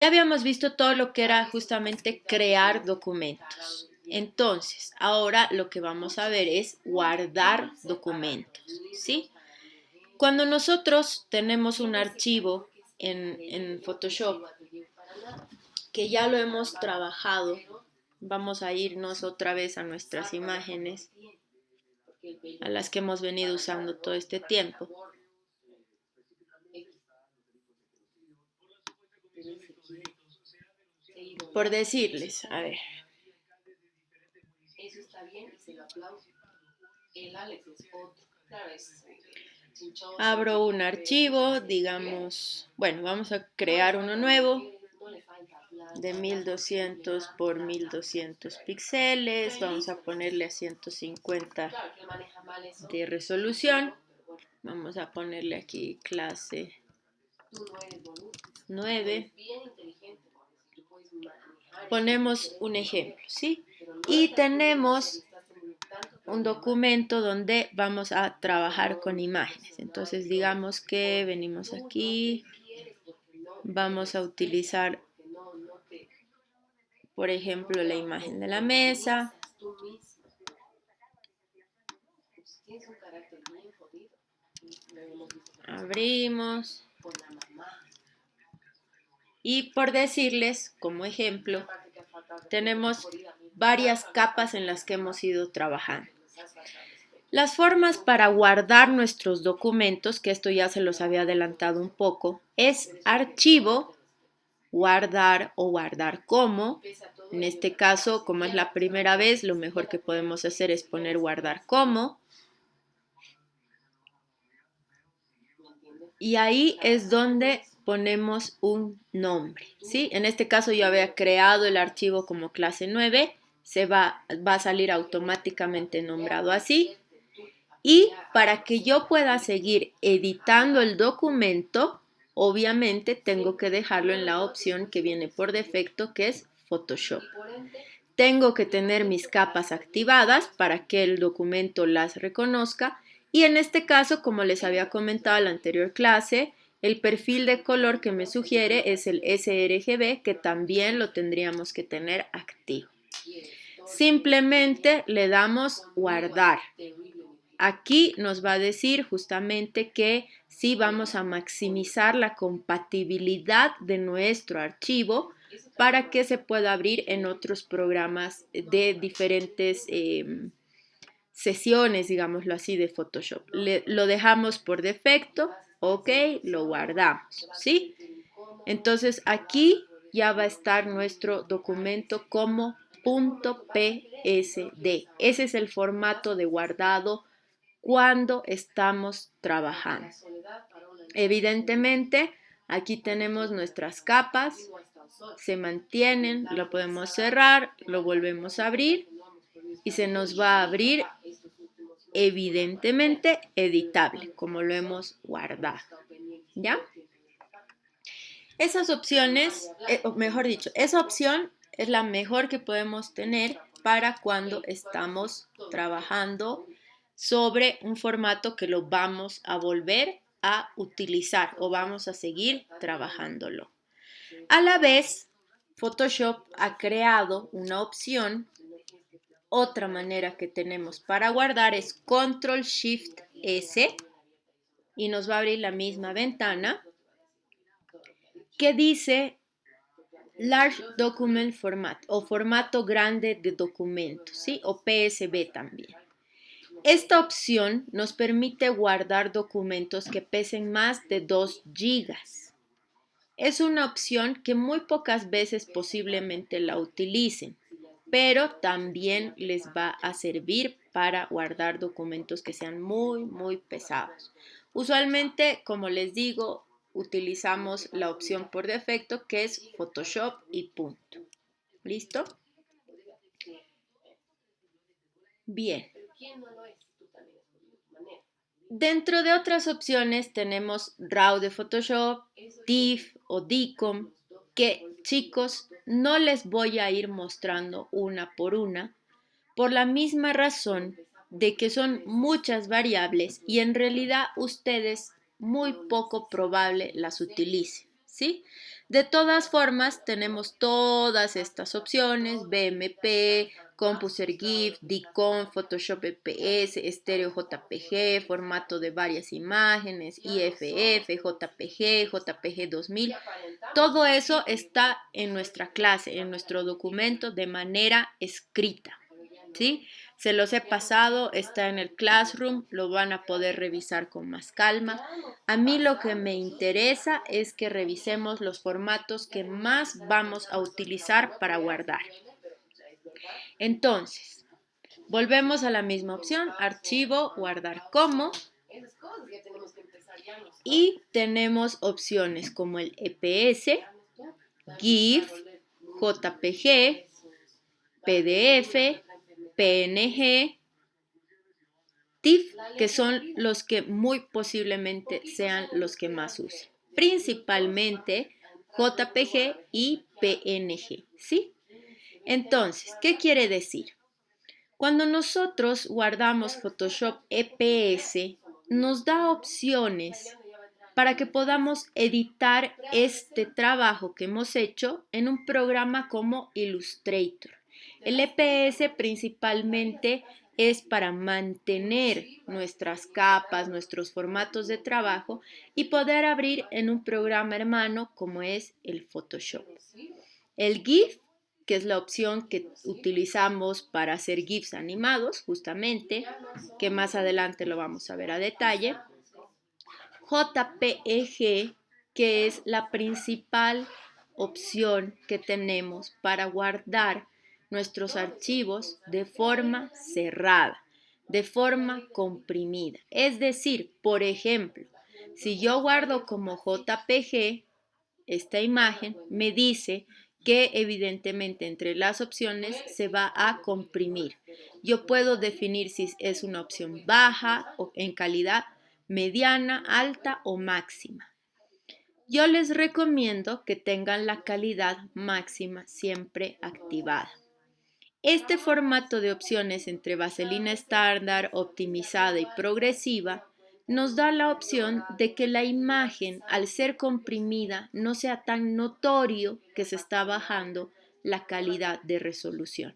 habíamos visto todo lo que era justamente crear documentos. Entonces, ahora lo que vamos a ver es guardar documentos, ¿sí? Cuando nosotros tenemos un archivo en Photoshop que ya lo hemos trabajado, vamos a irnos otra vez a nuestras imágenes, a las que hemos venido usando todo este tiempo. Por decirles, a ver. Abro un archivo, digamos, bueno, vamos a crear uno nuevo de 1200 por 1200 píxeles, vamos a ponerle a 150 de resolución, vamos a ponerle aquí clase 9, ponemos un ejemplo, ¿sí? Y tenemos un documento donde vamos a trabajar con imágenes. Entonces digamos que venimos aquí, vamos a utilizar, por ejemplo, la imagen de la mesa. Abrimos. Y por decirles, como ejemplo, tenemos varias capas en las que hemos ido trabajando. Las formas para guardar nuestros documentos, que esto ya se los había adelantado un poco, es archivo, guardar o guardar como. En este caso, como es la primera vez, lo mejor que podemos hacer es poner guardar como. Y ahí es donde ponemos un nombre, ¿sí? En este caso yo había creado el archivo como clase 9, va a salir automáticamente nombrado así. Y para que yo pueda seguir editando el documento, obviamente tengo que dejarlo en la opción que viene por defecto, que es Photoshop. Tengo que tener mis capas activadas para que el documento las reconozca. Y en este caso, como les había comentado en la anterior clase, el perfil de color que me sugiere es el sRGB, que también lo tendríamos que tener activo. Simplemente le damos guardar. Aquí nos va a decir justamente que sí vamos a maximizar la compatibilidad de nuestro archivo para que se pueda abrir en otros programas de diferentes sesiones, digámoslo así, de Photoshop. Lo dejamos por defecto, ok, lo guardamos, ¿sí? Entonces aquí ya va a estar nuestro documento como .psd. Ese es el formato de guardado cuando estamos trabajando. Evidentemente, aquí tenemos nuestras capas, se mantienen, lo podemos cerrar, lo volvemos a abrir y se nos va a abrir evidentemente editable, como lo hemos guardado. ¿Ya? Esas opciones, o mejor dicho, esa opción es la mejor que podemos tener para cuando estamos trabajando sobre un formato que lo vamos a volver a utilizar o vamos a seguir trabajándolo. A la vez, Photoshop ha creado una opción, otra manera que tenemos para guardar es Control Shift S y nos va a abrir la misma ventana que dice Large Document Format o formato grande de documentos, ¿sí? O PSB también. Esta opción nos permite guardar documentos que pesen más de 2 gigas. Es una opción que muy pocas veces posiblemente la utilicen, pero también les va a servir para guardar documentos que sean muy pesados. Usualmente, como les digo, utilizamos la opción por defecto que es Photoshop y punto. ¿Listo? Bien. Dentro de otras opciones tenemos RAW de Photoshop, TIFF o DICOM, que chicos no les voy a ir mostrando una por la misma razón de que son muchas variables y en realidad ustedes muy poco probable las utilicen, ¿sí? De todas formas, tenemos todas estas opciones, BMP, Composer GIF, DCOM, Photoshop EPS, Estéreo JPG, formato de varias imágenes, IFF, JPG, JPG 2000. Todo eso está en nuestra clase, en nuestro documento de manera escrita, ¿sí? Se los he pasado, está en el Classroom, lo van a poder revisar con más calma. A mí lo que me interesa es que revisemos los formatos que más vamos a utilizar para guardar. Entonces, volvemos a la misma opción, archivo, guardar como. Y tenemos opciones como el EPS, GIF, JPG, PDF, PNG, TIFF, que son los que muy posiblemente sean los que más usen. Principalmente JPG y PNG, ¿sí? Entonces, ¿qué quiere decir? Cuando nosotros guardamos Photoshop EPS, nos da opciones para que podamos editar este trabajo que hemos hecho en un programa como Illustrator. El EPS principalmente es para mantener nuestras capas, nuestros formatos de trabajo y poder abrir en un programa hermano como es el Photoshop. El GIF, que es la opción que utilizamos para hacer GIFs animados, justamente, que más adelante lo vamos a ver a detalle. JPEG, que es la principal opción que tenemos para guardar nuestros archivos de forma cerrada, de forma comprimida. Es decir, por ejemplo, si yo guardo como JPG esta imagen, me dice que evidentemente entre las opciones se va a comprimir. Yo puedo definir si es una opción baja o en calidad mediana, alta o máxima. Yo les recomiendo que tengan la calidad máxima siempre activada. Este formato de opciones entre vaselina estándar, optimizada y progresiva nos da la opción de que la imagen, al ser comprimida, no sea tan notorio que se está bajando la calidad de resolución.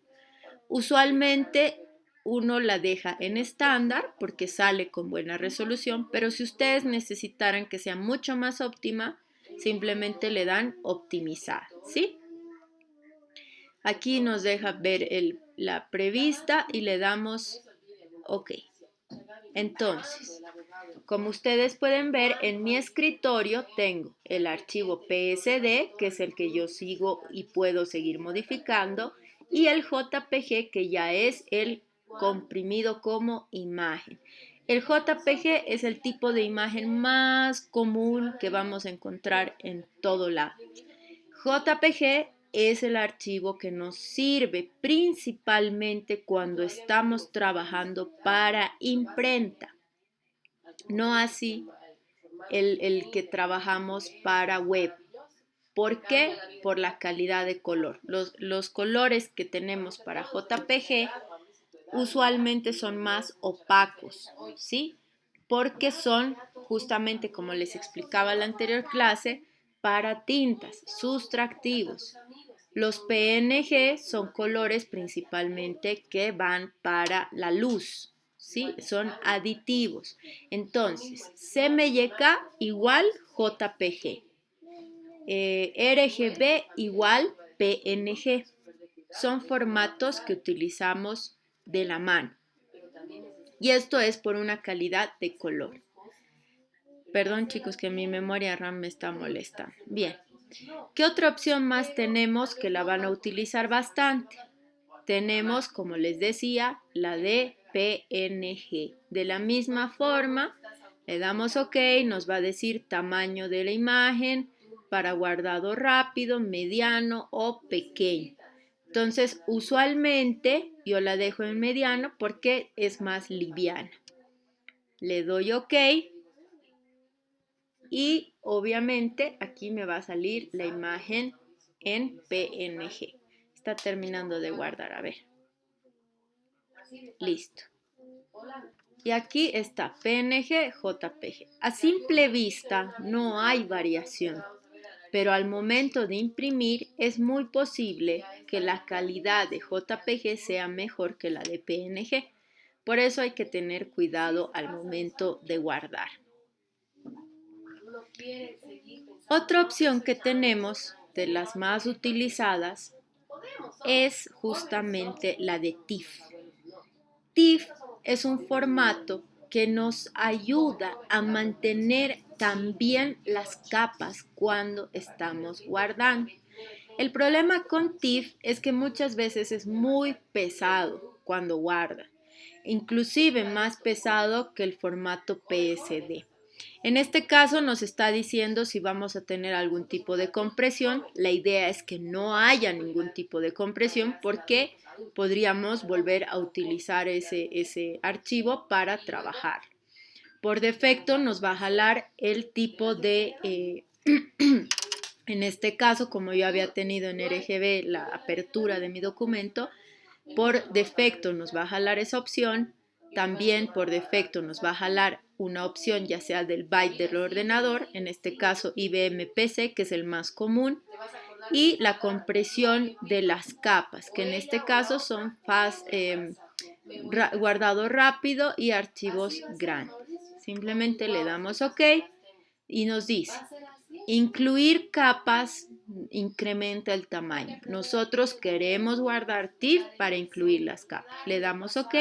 Usualmente uno la deja en estándar porque sale con buena resolución, pero si ustedes necesitaran que sea mucho más óptima, simplemente le dan optimizar, ¿sí? Aquí nos deja ver la prevista y le damos OK. Entonces, como ustedes pueden ver, en mi escritorio tengo el archivo PSD, que es el que yo sigo y puedo seguir modificando, y el JPG, que ya es el comprimido como imagen. El JPG es el tipo de imagen más común que vamos a encontrar en todo lado. JPG es el archivo que nos sirve principalmente cuando estamos trabajando para imprenta, no así el que trabajamos para web. ¿Por qué? Por la calidad de color. Los colores que tenemos para JPG usualmente son más opacos, ¿sí? Porque son justamente, como les explicaba en la anterior clase, para tintas, sustractivos. Los PNG son colores principalmente que van para la luz, ¿sí? Son aditivos. Entonces, CMYK igual JPG. RGB igual PNG. Son formatos que utilizamos de la mano. Y esto es por una calidad de color. Perdón, chicos, que mi memoria RAM me está molestando. Bien. ¿Qué otra opción más tenemos que la van a utilizar bastante? Tenemos, como les decía, la de PNG. De la misma forma, le damos OK, nos va a decir tamaño de la imagen para guardado rápido, mediano o pequeño. Entonces, usualmente yo la dejo en mediano porque es más liviana. Le doy OK y obviamente aquí me va a salir la imagen en PNG. Está terminando de guardar, a ver. Listo. Y aquí está PNG, JPG. A simple vista no hay variación, pero al momento de imprimir es muy posible que la calidad de JPG sea mejor que la de PNG. Por eso hay que tener cuidado al momento de guardar. Otra opción que tenemos, de las más utilizadas, es justamente la de TIFF. TIFF es un formato que nos ayuda a mantener también las capas cuando estamos guardando. El problema con TIFF es que muchas veces es muy pesado cuando guarda, inclusive más pesado que el formato PSD. En este caso nos está diciendo si vamos a tener algún tipo de compresión. La idea es que no haya ningún tipo de compresión porque podríamos volver a utilizar ese archivo para trabajar. Por defecto nos va a jalar el tipo de, en este caso, como yo había tenido en RGB la apertura de mi documento, por defecto nos va a jalar esa opción. También por defecto nos va a jalar una opción ya sea del byte del ordenador, en este caso IBM PC, que es el más común, y la compresión de las capas, que en este caso son guardado rápido y archivos grandes. Simplemente le damos OK y nos dice, incluir capas incrementa el tamaño. Nosotros queremos guardar TIFF para incluir las capas. Le damos OK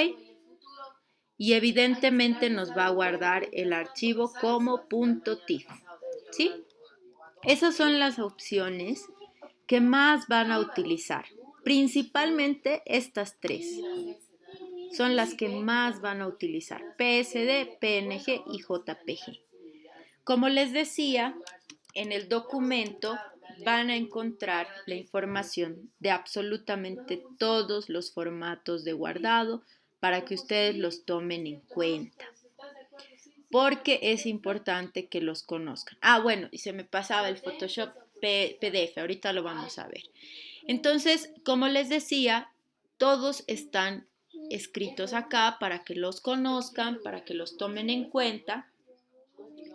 y evidentemente nos va a guardar el archivo como .tif. ¿Sí? Esas son las opciones que más van a utilizar. Principalmente estas tres son las que más van a utilizar: PSD, PNG y JPG. Como les decía, en el documento van a encontrar la información de absolutamente todos los formatos de guardado para que ustedes los tomen en cuenta, porque es importante que los conozcan. Bueno, y se me pasaba el Photoshop PDF, ahorita lo vamos a ver. Entonces, como les decía, todos están escritos acá para que los conozcan, para que los tomen en cuenta,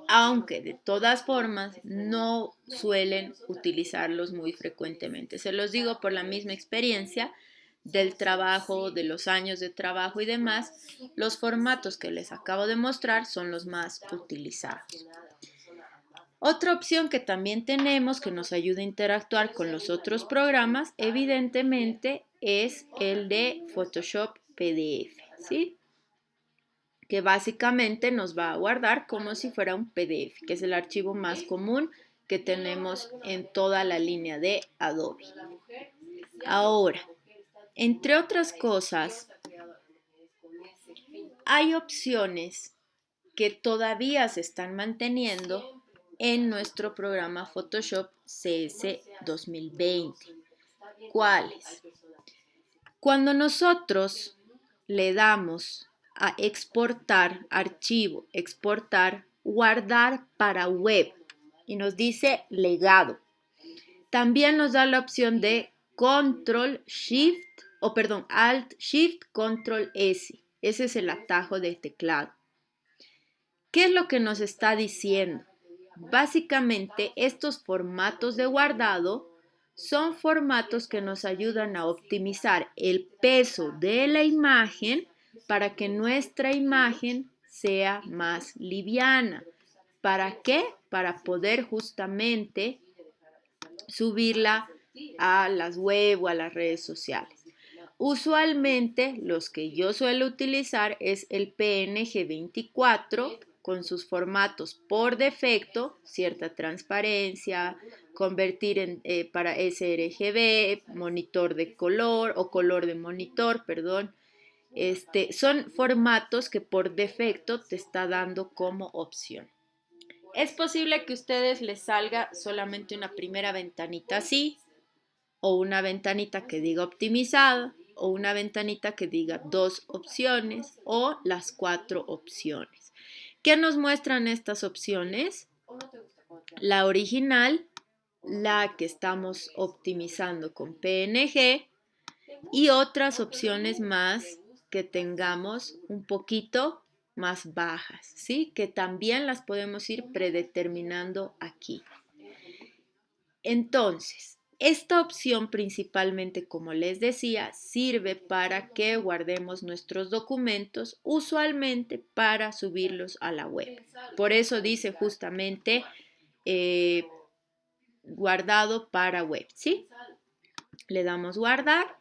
aunque de todas formas no suelen utilizarlos muy frecuentemente. Se los digo por la misma experiencia del trabajo, de los años de trabajo y demás. Los formatos que les acabo de mostrar son los más utilizados. Otra opción que también tenemos que nos ayuda a interactuar con los otros programas, evidentemente, es el de Photoshop PDF, ¿sí? Que básicamente nos va a guardar como si fuera un PDF, que es el archivo más común que tenemos en toda la línea de Adobe. Ahora, entre otras cosas, hay opciones que todavía se están manteniendo en nuestro programa Photoshop CS 2020. ¿Cuáles? Cuando nosotros le damos a exportar archivo, exportar, guardar para web y nos dice legado, también nos da la opción de Alt Shift Control S. Ese es el atajo del teclado. ¿Qué es lo que nos está diciendo? Básicamente, estos formatos de guardado son formatos que nos ayudan a optimizar el peso de la imagen para que nuestra imagen sea más liviana. ¿Para qué? Para poder justamente subirla a las web o a las redes sociales. Usualmente los que yo suelo utilizar es el PNG 24 con sus formatos por defecto, cierta transparencia, convertir para sRGB, monitor de color o color de monitor, perdón. Son formatos que por defecto te está dando como opción. Es posible que a ustedes les salga solamente una primera ventanita así, o una ventanita que diga optimizada, o una ventanita que diga 2 opciones, o las 4 opciones. ¿Qué nos muestran estas opciones? La original, la que estamos optimizando con PNG y otras opciones más que tengamos un poquito más bajas, ¿sí? Que también las podemos ir predeterminando aquí. Entonces, esta opción principalmente, como les decía, sirve para que guardemos nuestros documentos, usualmente para subirlos a la web. Por eso dice justamente guardado para web, ¿sí? Le damos guardar.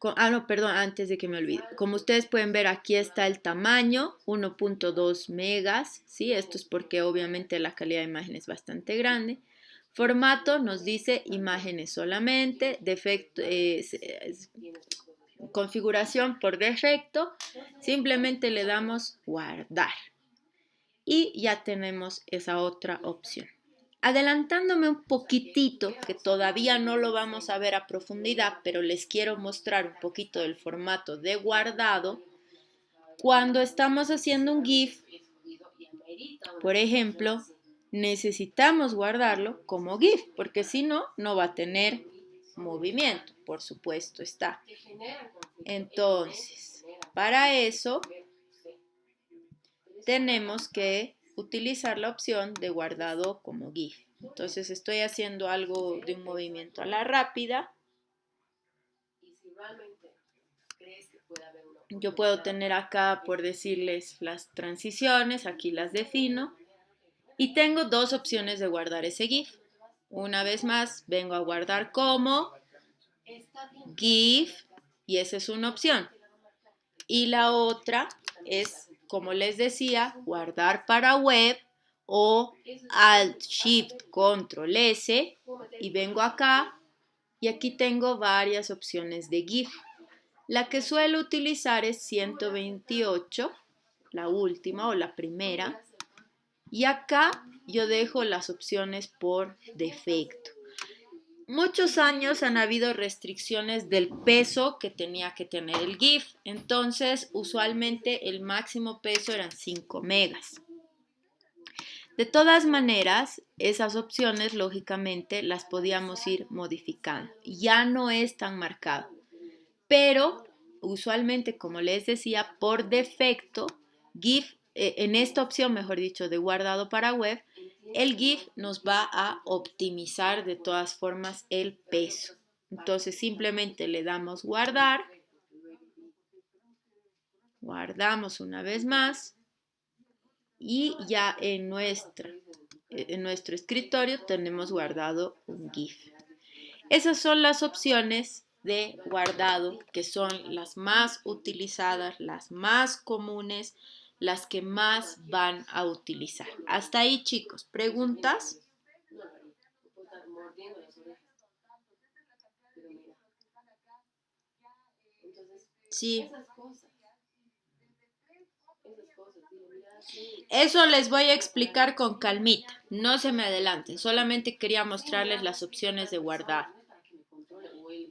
No, perdón, antes de que me olvide. Como ustedes pueden ver, aquí está el tamaño, 1.2 megas, ¿sí? Esto es porque obviamente la calidad de imagen es bastante grande. Formato nos dice imágenes solamente, defecto, configuración por defecto, simplemente le damos guardar y ya tenemos esa otra opción. Adelantándome un poquitito, que todavía no lo vamos a ver a profundidad, pero les quiero mostrar un poquito del formato de guardado. Cuando estamos haciendo un GIF, por ejemplo, necesitamos guardarlo como GIF, porque si no, no va a tener movimiento, por supuesto está. Entonces, para eso tenemos que utilizar la opción de guardado como GIF. Entonces estoy haciendo algo de un movimiento a la rápida. Yo puedo tener acá, por decirles, las transiciones, aquí las defino. Y tengo dos opciones de guardar ese GIF. Una vez más, vengo a guardar como GIF y esa es una opción. Y la otra es, como les decía, guardar para web o Alt Shift Control S y vengo acá y aquí tengo varias opciones de GIF. La que suelo utilizar es 128, la última o la primera, y acá yo dejo las opciones por defecto. Muchos años han habido restricciones del peso que tenía que tener el GIF, entonces usualmente el máximo peso eran 5 megas. De todas maneras, esas opciones lógicamente las podíamos ir modificando. Ya no es tan marcado, pero usualmente, como les decía, por defecto, GIF, en esta opción, mejor dicho, de guardado para web, el GIF nos va a optimizar de todas formas el peso. Entonces simplemente le damos guardar, guardamos una vez más y ya en nuestro escritorio tenemos guardado un GIF. Esas son las opciones de guardado que son las más utilizadas, las más comunes, las que más van a utilizar. Hasta ahí, chicos. ¿Preguntas? Sí. Eso les voy a explicar con calmita. No se me adelanten. Solamente quería mostrarles las opciones de guardar.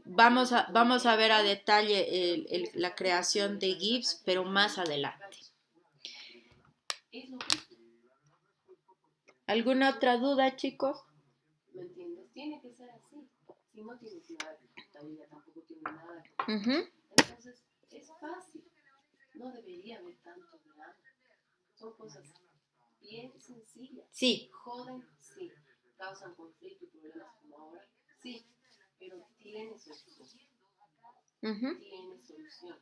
Vamos a ver a detalle la creación de GIFs, pero más adelante. ¿Alguna otra duda, chicos? ¿Me entiendes? Tiene que ser así. Si no tienes nada que contar, ella tampoco tiene nada que contar. Entonces, es fácil. No debería haber tanto drama. Son cosas bien sencillas. Sí. Joden, sí. Causan conflicto y problemas como ahora, sí. Pero tiene solución. Tiene solución.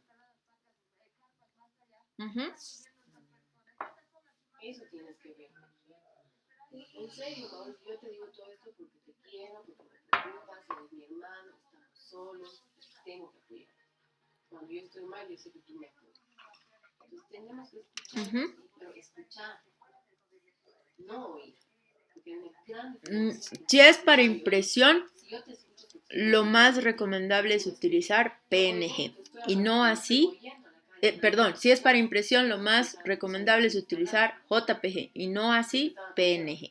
Eso tienes que ver. En serio, Mauricio, yo te digo todo esto porque te quiero, porque me preocupas, eres mi hermano, estamos solos, tengo que apoyar. Cuando yo estoy mal, yo sé que tú me apoyas. Entonces tenemos que escuchar, pero escuchar, no oír. Si es para impresión, lo más recomendable es utilizar PNG y no así. Perdón, si es para impresión, lo más recomendable es utilizar JPG y no así PNG.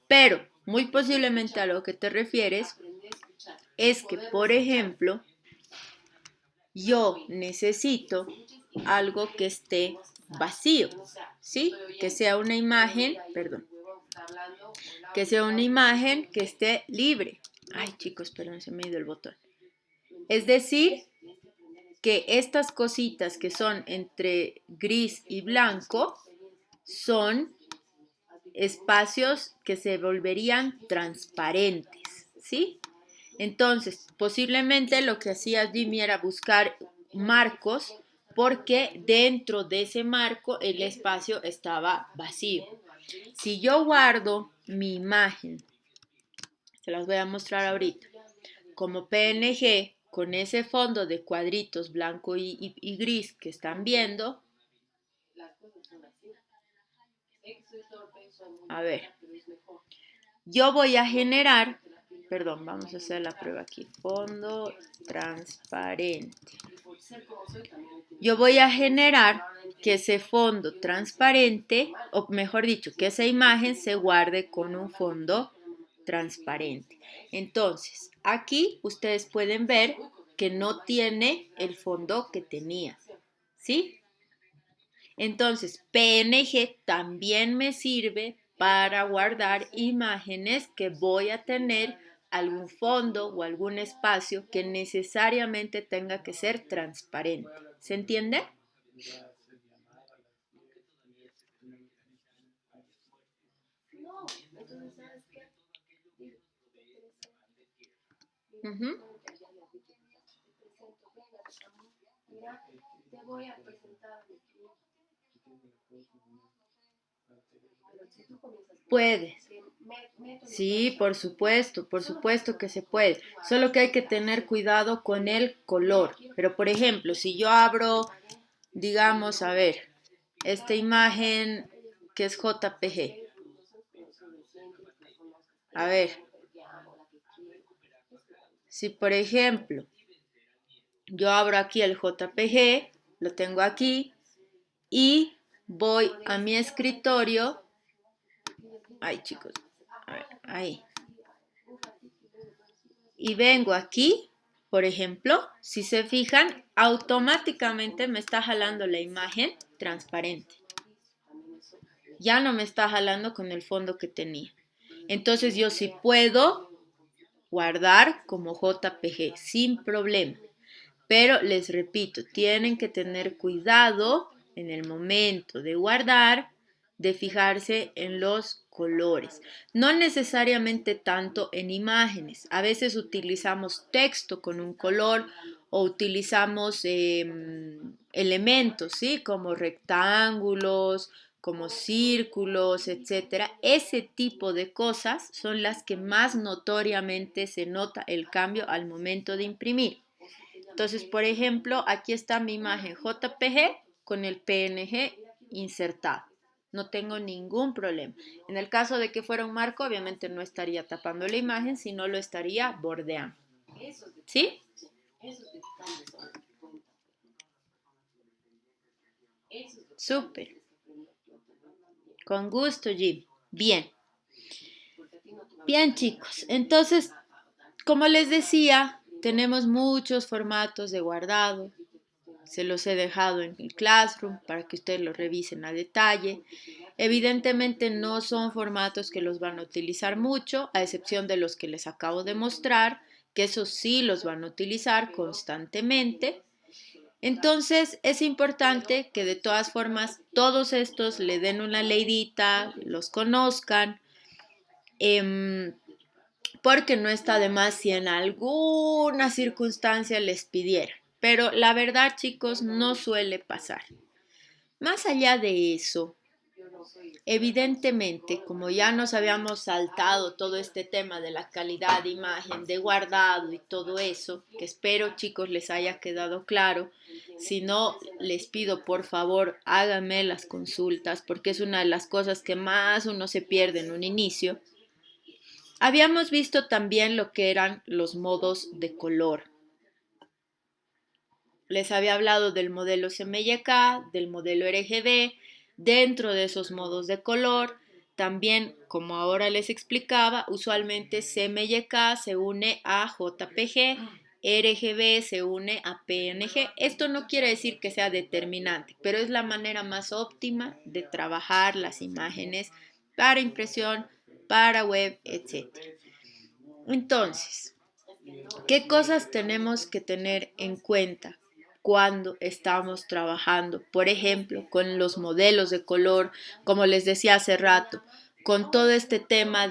Pero muy posiblemente a lo que te refieres es que, por ejemplo, yo necesito algo que esté vacío, ¿sí? Que sea una imagen, perdón, que sea una imagen que esté libre. Ay, chicos, perdón, se me ha ido el botón. Es decir, que estas cositas que son entre gris y blanco son espacios que se volverían transparentes. ¿sí? Entonces, posiblemente lo que hacía Jimmy era buscar marcos porque dentro de ese marco el espacio estaba vacío. Si yo guardo mi imagen, se las voy a mostrar ahorita, como PNG con ese fondo de cuadritos blanco y gris que están viendo, a ver, yo voy a generar, perdón, vamos a hacer la prueba aquí, fondo transparente. Yo voy a generar que ese fondo transparente, o mejor dicho, que esa imagen se guarde con un fondo transparente. Entonces, aquí ustedes pueden ver que no tiene el fondo que tenía, ¿sí? Entonces, PNG también me sirve para guardar imágenes que voy a tener algún fondo o algún espacio que necesariamente tenga que ser transparente. ¿Se entiende? Ujú. Puede. Sí, por supuesto que se puede. Solo que hay que tener cuidado con el color. Pero, por ejemplo, si yo abro, digamos, a ver, esta imagen que es JPG. A ver, si por ejemplo yo abro aquí el JPG, lo tengo aquí y voy a mi escritorio. Ay, chicos, a ver, ahí. Y vengo aquí, por ejemplo, si se fijan, automáticamente me está jalando la imagen transparente. Ya no me está jalando con el fondo que tenía. Entonces yo sí puedo guardar como JPG sin problema. Pero les repito, tienen que tener cuidado en el momento de guardar, de fijarse en los colores. No necesariamente tanto en imágenes. A veces utilizamos texto con un color o utilizamos elementos, ¿sí? Como rectángulos, como círculos, etcétera. Ese tipo de cosas son las que más notoriamente se nota el cambio al momento de imprimir. Entonces, por ejemplo, aquí está mi imagen JPG con el PNG insertado. No tengo ningún problema. En el caso de que fuera un marco, obviamente no estaría tapando la imagen, sino lo estaría bordeando. ¿Sí? Súper. Con gusto, Jim. Bien. Bien, chicos. Entonces, como les decía, tenemos muchos formatos de guardado. Se los he dejado en el Classroom para que ustedes los revisen a detalle. Evidentemente no son formatos que los van a utilizar mucho, a excepción de los que les acabo de mostrar, que esos sí los van a utilizar constantemente. Entonces es importante que de todas formas todos estos le den una leidita, los conozcan, porque no está de más si en alguna circunstancia les pidiera. Pero la verdad, chicos, no suele pasar. Más allá de eso, evidentemente, como ya nos habíamos saltado todo este tema de la calidad de imagen, de guardado y todo eso, que espero, chicos, les haya quedado claro. Si no, les pido por favor háganme las consultas porque es una de las cosas que más uno se pierde en un inicio. Habíamos visto también lo que eran los modos de color. Les había hablado del modelo CMYK, del modelo RGB. Dentro de esos modos de color, también, como ahora les explicaba, usualmente CMYK se une a JPG, RGB se une a PNG. Esto no quiere decir que sea determinante, pero es la manera más óptima de trabajar las imágenes para impresión, para web, etc. Entonces, ¿qué cosas tenemos que tener en cuenta cuando estamos trabajando, por ejemplo, con los modelos de color, como les decía hace rato? con todo este tema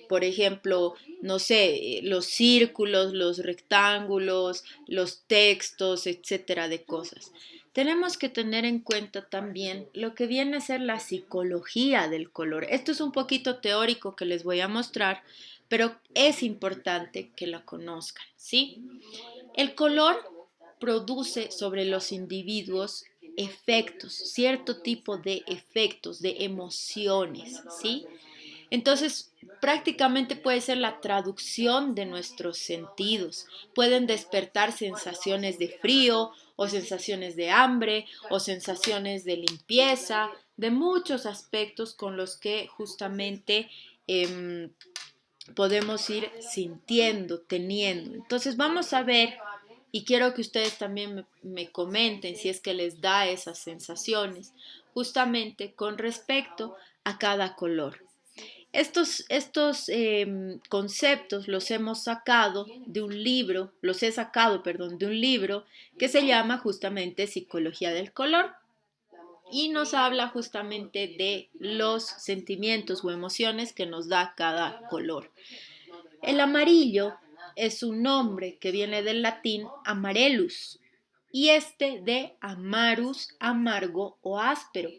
por ejemplo, no sé, los círculos, los rectángulos, los textos, etcétera, de cosas. Tenemos que tener en cuenta también lo que viene a ser la psicología del color. Esto es un poquito teórico que les voy a mostrar, pero es importante que la conozcan, ¿sí? El color produce sobre los individuos efectos, cierto tipo de efectos, de emociones, ¿sí? Entonces, prácticamente puede ser la traducción de nuestros sentidos. Pueden despertar sensaciones de frío o sensaciones de hambre o sensaciones de limpieza, de muchos aspectos con los que justamente podemos ir sintiendo, teniendo. Entonces vamos a ver, y quiero que ustedes también me comenten si es que les da esas sensaciones, justamente con respecto a cada color. Estos conceptos los hemos sacado de un libro, los he sacado, perdón, de un libro que se llama justamente Psicología del Color y nos habla justamente de los sentimientos o emociones que nos da cada color. El amarillo es un nombre que viene del latín amarellus y este de amarus, amargo o áspero.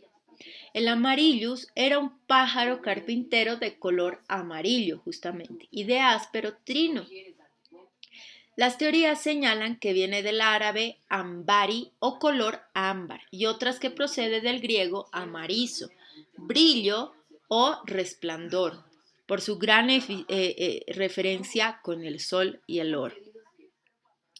El amarillus era un pájaro carpintero de color amarillo justamente y de áspero trino. Las teorías señalan que viene del árabe ambari o color ámbar y otras que procede del griego amarizo, brillo o resplandor, por su gran referencia con el sol y el oro.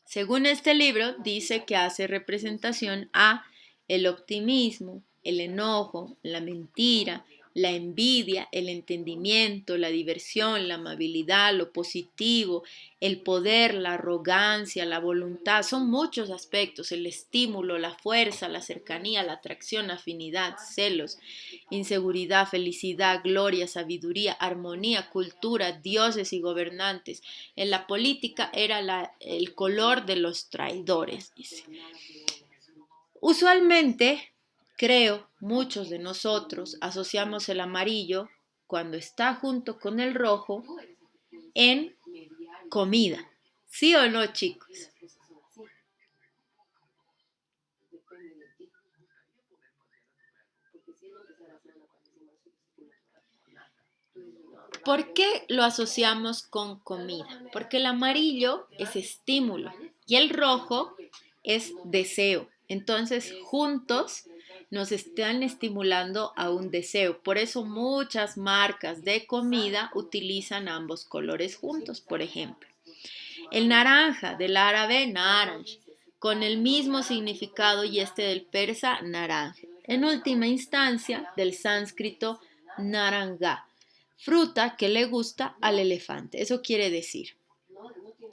Según este libro, dice que hace representación a el optimismo, el enojo, la mentira, la envidia, el entendimiento, la diversión, la amabilidad, lo positivo, el poder, la arrogancia, la voluntad. Son muchos aspectos, el estímulo, la fuerza, la cercanía, la atracción, afinidad, celos, inseguridad, felicidad, gloria, sabiduría, armonía, cultura, dioses y gobernantes. En la política era el color de los traidores, dice. Usualmente, creo, muchos de nosotros asociamos el amarillo cuando está junto con el rojo en comida. ¿Sí o no, chicos? ¿Por qué lo asociamos con comida? Porque el amarillo es estímulo y el rojo es deseo. Entonces, juntos nos están estimulando a un deseo. Por eso muchas marcas de comida utilizan ambos colores juntos, por ejemplo. El naranja, del árabe naranj, con el mismo significado y este del persa naranja. En última instancia, del sánscrito naranga, fruta que le gusta al elefante. Eso quiere decir,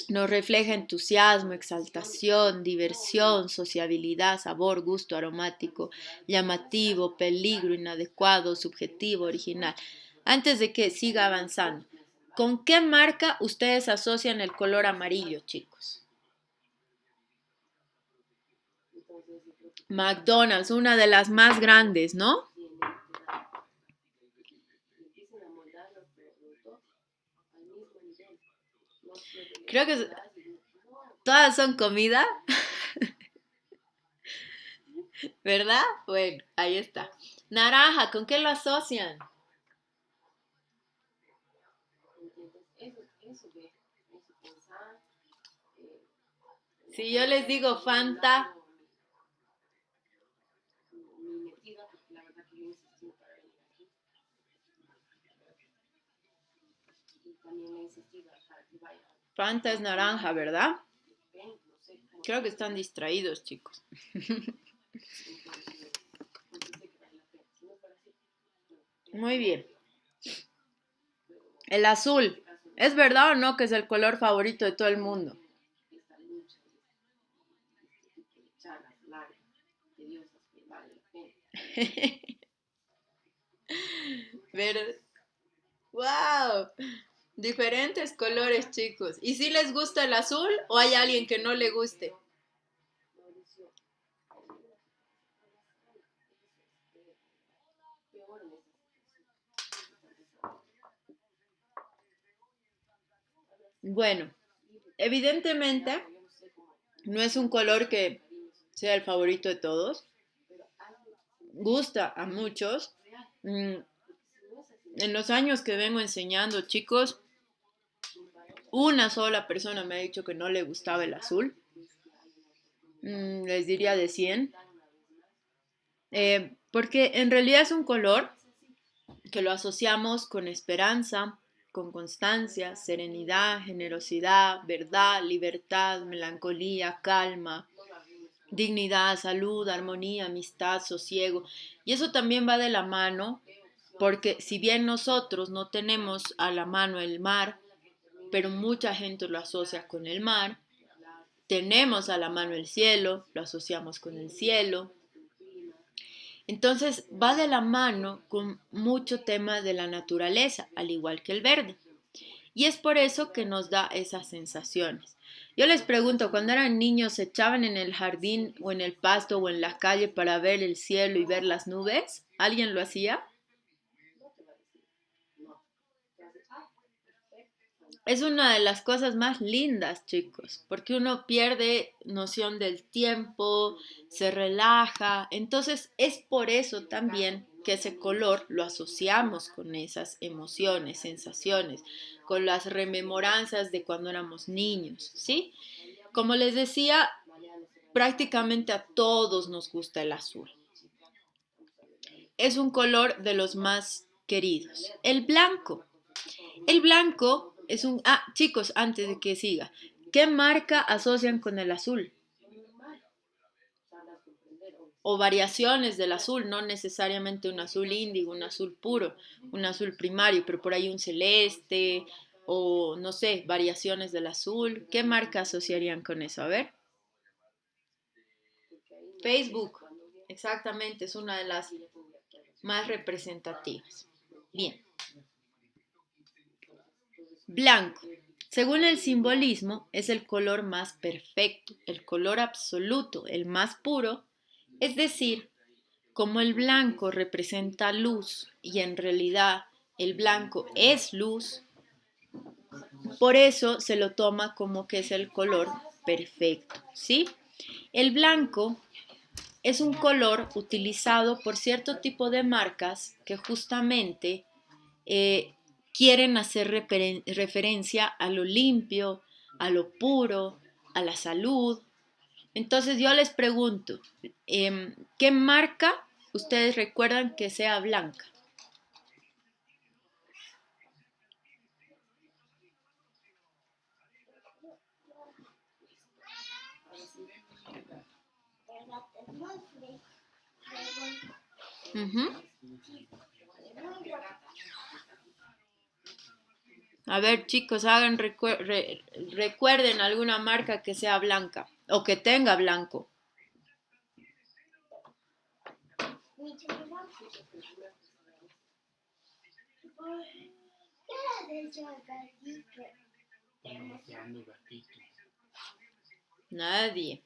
nos refleja entusiasmo, exaltación, diversión, sociabilidad, sabor, gusto aromático, llamativo, peligro, inadecuado, subjetivo, original. Antes de que siga avanzando, ¿con qué marca ustedes asocian el color amarillo, chicos? McDonald's, una de las más grandes, ¿no? Creo que todas son comida, ¿verdad? Bueno, ahí está. Naranja, ¿con qué lo asocian? Si yo les digo Fanta, Fanta es naranja, ¿verdad? Creo que están distraídos, chicos. Muy bien. El azul. ¿Es verdad o no que es el color favorito de todo el mundo? Verde. ¡Wow! Diferentes colores, chicos. ¿Y si les gusta el azul o hay alguien que no le guste? Bueno, evidentemente no es un color que sea el favorito de todos. Gusta a muchos. En los años que vengo enseñando, chicos, una sola persona me ha dicho que no le gustaba el azul. Les diría de 100. Porque en realidad es un color que lo asociamos con esperanza, con constancia, serenidad, generosidad, verdad, libertad, melancolía, calma, dignidad, salud, armonía, amistad, sosiego. Y eso también va de la mano, porque si bien nosotros no tenemos a la mano el mar, pero mucha gente lo asocia con el mar, tenemos a la mano el cielo, lo asociamos con el cielo. Entonces va de la mano con mucho tema de la naturaleza, al igual que el verde. Y es por eso que nos da esas sensaciones. Yo les pregunto, cuando eran niños, ¿se echaban en el jardín o en el pasto o en la calle para ver el cielo y ver las nubes? ¿Alguien lo hacía? Es una de las cosas más lindas, chicos, porque uno pierde noción del tiempo, se relaja. Entonces es por eso también que ese color lo asociamos con esas emociones, sensaciones, con las rememoranzas de cuando éramos niños, ¿sí? Como les decía, prácticamente a todos nos gusta el azul. Es un color de los más queridos. El blanco. El blanco es un... Ah, chicos, antes de que siga, ¿qué marca asocian con el azul? O variaciones del azul, no necesariamente un azul índigo, un azul puro, un azul primario, pero por ahí un celeste o no sé, variaciones del azul. ¿Qué marca asociarían con eso? A ver. Facebook, exactamente, es una de las más representativas. Bien, blanco. Según el simbolismo, es el color más perfecto, el color absoluto, el más puro, es decir, como el blanco representa luz y en realidad el blanco es luz, por eso se lo toma como que es el color perfecto, ¿sí? El blanco es un color utilizado por cierto tipo de marcas que justamente eh, quieren hacer referencia a lo limpio, a lo puro, a la salud. Entonces yo les pregunto, ¿qué marca ustedes recuerdan que sea blanca? Ujú. A ver, chicos, recuerden alguna marca que sea blanca o que tenga blanco. Nadie.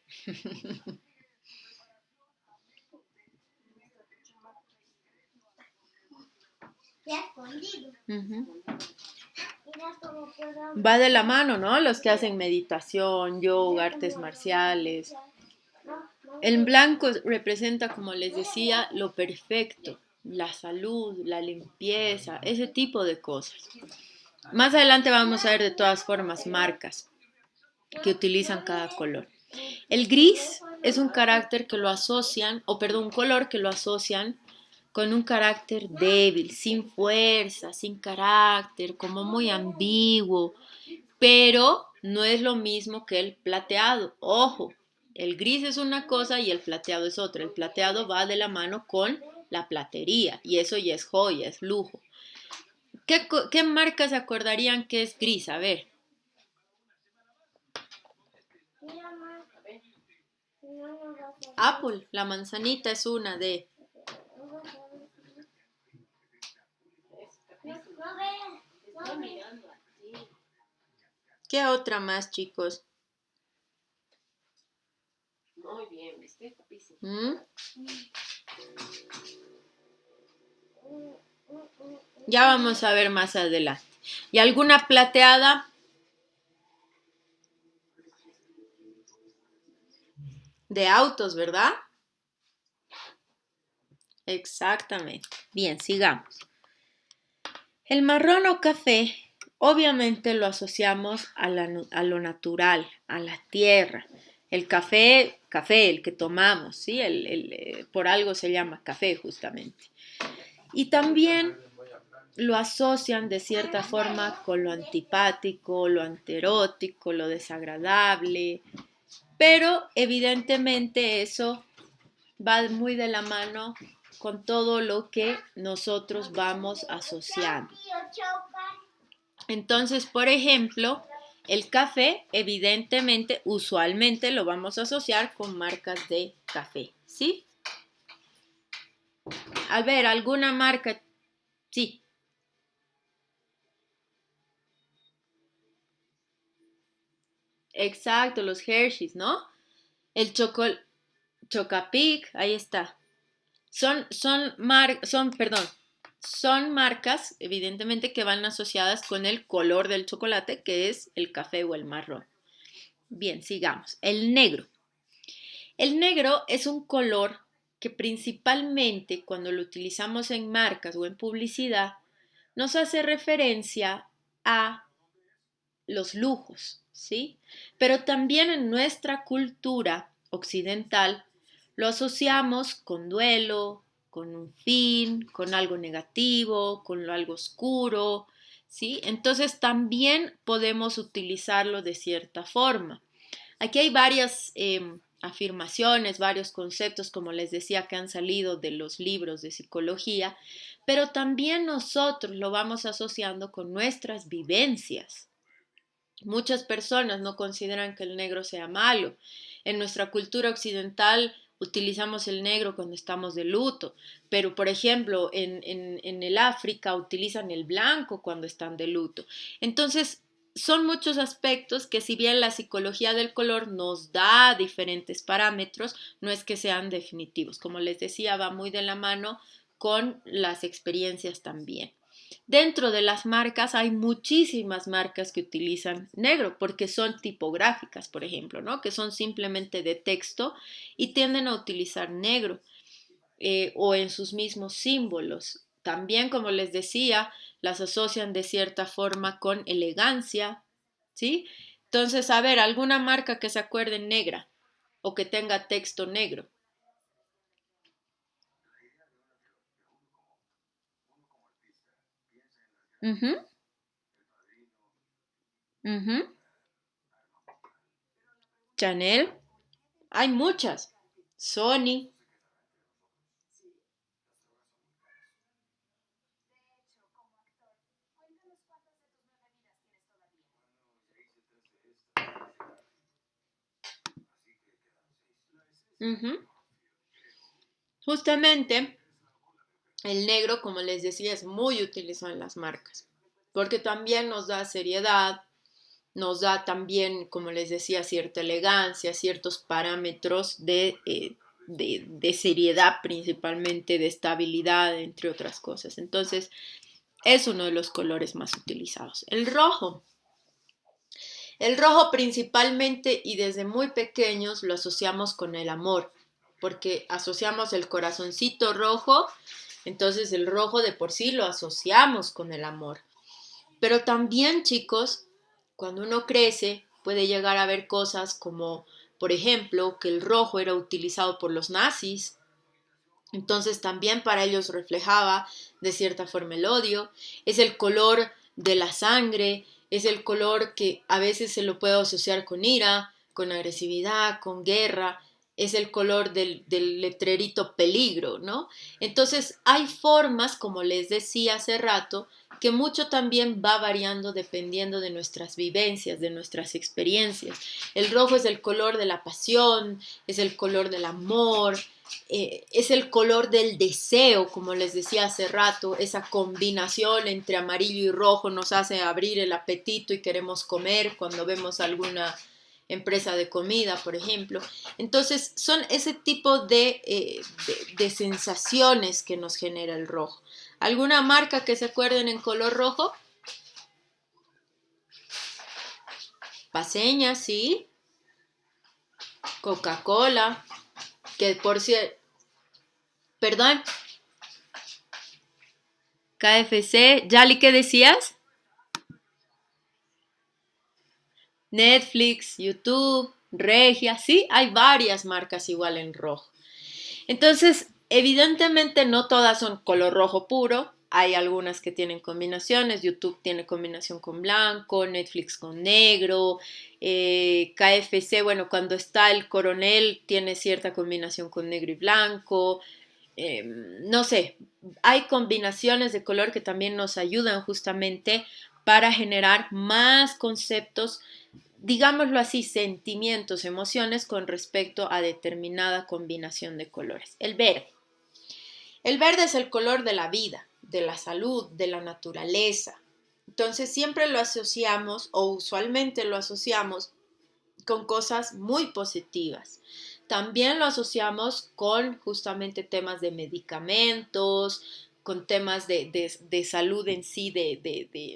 Ujú. Va de la mano, ¿no? Los que hacen meditación, yoga, artes marciales. El blanco representa, como les decía, lo perfecto, la salud, la limpieza, ese tipo de cosas. Más adelante vamos a ver de todas formas marcas que utilizan cada color. El gris es un carácter que lo asocian, o perdón, un color que lo asocian con un carácter débil, sin fuerza, sin carácter, como muy ambiguo, pero no es lo mismo que el plateado. Ojo, el gris es una cosa y el plateado es otra. El plateado va de la mano con la platería y eso ya es joya, es lujo. ¿Qué marcas se acordarían que es gris? A ver. Apple, la manzanita es una de... ¿Qué otra más, chicos? ¿Mm? Ya vamos a ver más adelante. ¿Y alguna plateada? De autos, ¿verdad? Exactamente. Bien, sigamos. El marrón o café, obviamente lo asociamos a lo natural, a la tierra. El café, el que tomamos, ¿sí? Por algo se llama café justamente. Y también lo asocian de cierta forma con lo antipático, lo anterótico, lo desagradable, pero evidentemente eso va muy de la mano con todo lo que nosotros vamos asociando. Entonces, por ejemplo, el café, evidentemente, usualmente lo vamos a asociar con marcas de café, ¿sí? A ver, alguna marca, sí, exacto, los Hershey's, ¿no? El Chocapic, ahí está. Perdón, son marcas, evidentemente, que van asociadas con el color del chocolate, que es el café o el marrón. Bien, sigamos. El negro. El negro es un color que principalmente cuando lo utilizamos en marcas o en publicidad nos hace referencia a los lujos, ¿sí? Pero también en nuestra cultura occidental lo asociamos con duelo, con un fin, con algo negativo, con algo oscuro, ¿sí? Entonces también podemos utilizarlo de cierta forma. Aquí hay varias afirmaciones, varios conceptos, como les decía, que han salido de los libros de psicología, pero también nosotros lo vamos asociando con nuestras vivencias. Muchas personas no consideran que el negro sea malo. En nuestra cultura occidental utilizamos el negro cuando estamos de luto, pero por ejemplo en el África utilizan el blanco cuando están de luto. Entonces, son muchos aspectos que si bien la psicología del color nos da diferentes parámetros, no es que sean definitivos. Como les decía, va muy de la mano con las experiencias también. Dentro de las marcas hay muchísimas marcas que utilizan negro porque son tipográficas, por ejemplo, ¿no? Que son simplemente de texto y tienden a utilizar negro o en sus mismos símbolos. También, como les decía, las asocian de cierta forma con elegancia, ¿sí? Entonces, a ver, alguna marca que se acuerde negra o que tenga texto negro. Ujú, ujú. Chanel, hay muchas. Sony. Ujú. Justamente el negro, como les decía, es muy utilizado en las marcas, porque también nos da seriedad, nos da también, como les decía, cierta elegancia, ciertos parámetros de seriedad principalmente, de estabilidad, entre otras cosas. Entonces, es uno de los colores más utilizados. El rojo principalmente y desde muy pequeños lo asociamos con el amor, porque asociamos el corazoncito rojo, entonces el rojo de por sí lo asociamos con el amor. Pero también, chicos, cuando uno crece puede llegar a ver cosas como, por ejemplo, que el rojo era utilizado por los nazis, entonces también para ellos reflejaba de cierta forma el odio, es el color de la sangre, es el color que a veces se lo puede asociar con ira, con agresividad, con guerra, es el color del letrerito peligro, ¿no? Entonces hay formas, como les decía hace rato, que mucho también va variando dependiendo de nuestras vivencias, de nuestras experiencias. El rojo es el color de la pasión, es el color del amor, es el color del deseo, como les decía hace rato, esa combinación entre amarillo y rojo nos hace abrir el apetito y queremos comer cuando vemos alguna empresa de comida, por ejemplo. Entonces, son ese tipo de sensaciones que nos genera el rojo. ¿Alguna marca que se acuerden en color rojo? Paseña, sí. Coca-Cola, que por cierto, perdón, KFC, Yali, ¿qué decías? Netflix, YouTube, Regia, sí, hay varias marcas igual en rojo. Entonces, evidentemente no todas son color rojo puro, hay algunas que tienen combinaciones, YouTube tiene combinación con blanco, Netflix con negro, KFC, bueno, cuando está el coronel tiene cierta combinación con negro y blanco, no sé, hay combinaciones de color que también nos ayudan justamente para generar más conceptos, digámoslo así, sentimientos, emociones con respecto a determinada combinación de colores. El verde. El verde es el color de la vida, de la salud, de la naturaleza. Entonces siempre lo asociamos o usualmente lo asociamos con cosas muy positivas. También lo asociamos con justamente temas de medicamentos, con temas de salud en sí,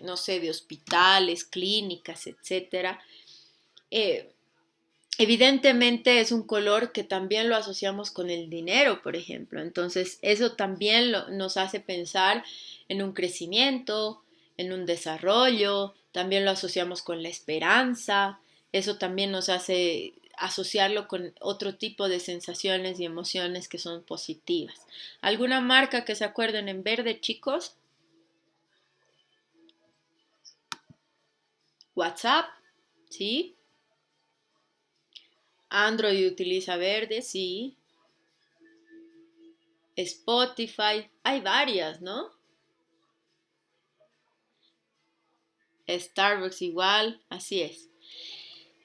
no sé, de hospitales, clínicas, etcétera. Eh, Evidentemente es un color que también lo asociamos con el dinero, por ejemplo. Entonces, eso también nos hace pensar en un crecimiento, en un desarrollo, también lo asociamos con la esperanza, eso también nos hace asociarlo con otro tipo de sensaciones y emociones que son positivas. ¿Alguna marca que se acuerden en verde, chicos? WhatsApp, ¿sí? Android utiliza verde, sí. Spotify, hay varias, ¿no? Starbucks igual, así es.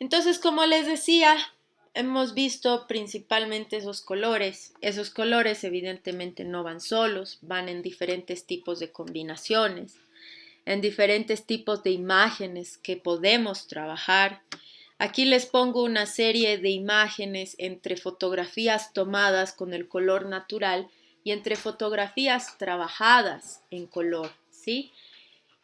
Entonces, como les decía, hemos visto principalmente esos colores. Esos colores evidentemente no van solos, van en diferentes tipos de combinaciones, en diferentes tipos de imágenes que podemos trabajar. Aquí les pongo una serie de imágenes entre fotografías tomadas con el color natural y entre fotografías trabajadas en color, ¿sí?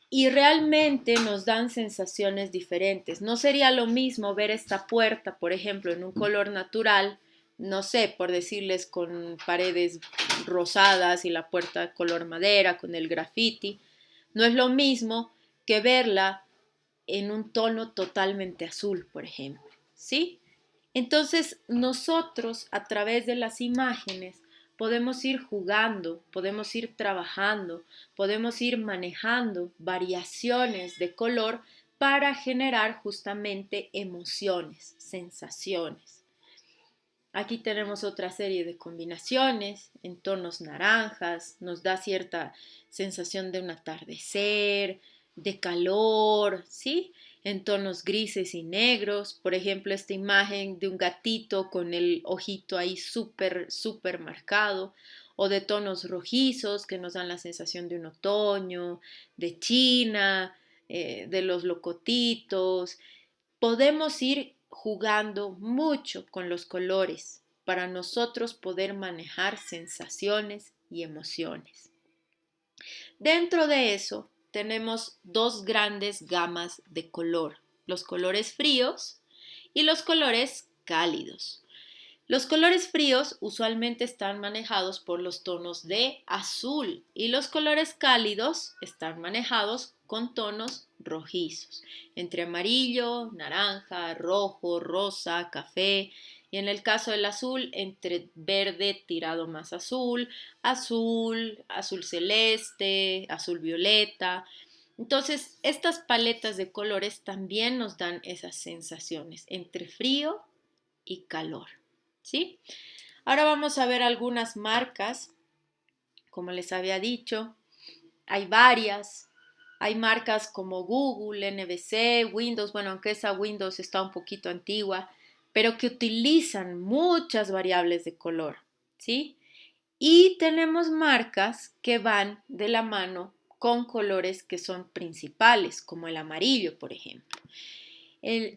Y realmente nos dan sensaciones diferentes. No sería lo mismo ver esta puerta, por ejemplo, en un color natural, no sé, por decirles con paredes rosadas y la puerta de color madera, con el graffiti. No es lo mismo que verla en un tono totalmente azul, por ejemplo, ¿sí? Entonces, nosotros a través de las imágenes podemos ir jugando, podemos ir trabajando, podemos ir manejando variaciones de color para generar justamente emociones, sensaciones. Aquí tenemos otra serie de combinaciones en tonos naranjas, nos da cierta sensación de un atardecer, de calor, ¿sí? En tonos grises y negros, por ejemplo, esta imagen de un gatito con el ojito ahí súper, súper marcado, o de tonos rojizos que nos dan la sensación de un otoño, de China, de los locotitos. Podemos ir jugando mucho con los colores para nosotros poder manejar sensaciones y emociones. Dentro de eso tenemos dos grandes gamas de color, los colores fríos y los colores cálidos. Los colores fríos usualmente están manejados por los tonos de azul y los colores cálidos están manejados con tonos rojizos, entre amarillo, naranja, rojo, rosa, café, y en el caso del azul, entre verde tirado más azul, azul, azul celeste, azul violeta. Entonces, estas paletas de colores también nos dan esas sensaciones entre frío y calor. ¿Sí? Ahora vamos a ver algunas marcas. Como les había dicho, hay varias. Hay marcas como Google, NBC, Windows, bueno, aunque esa Windows está un poquito antigua, pero que utilizan muchas variables de color, ¿sí? Y tenemos marcas que van de la mano con colores que son principales, como el amarillo, por ejemplo.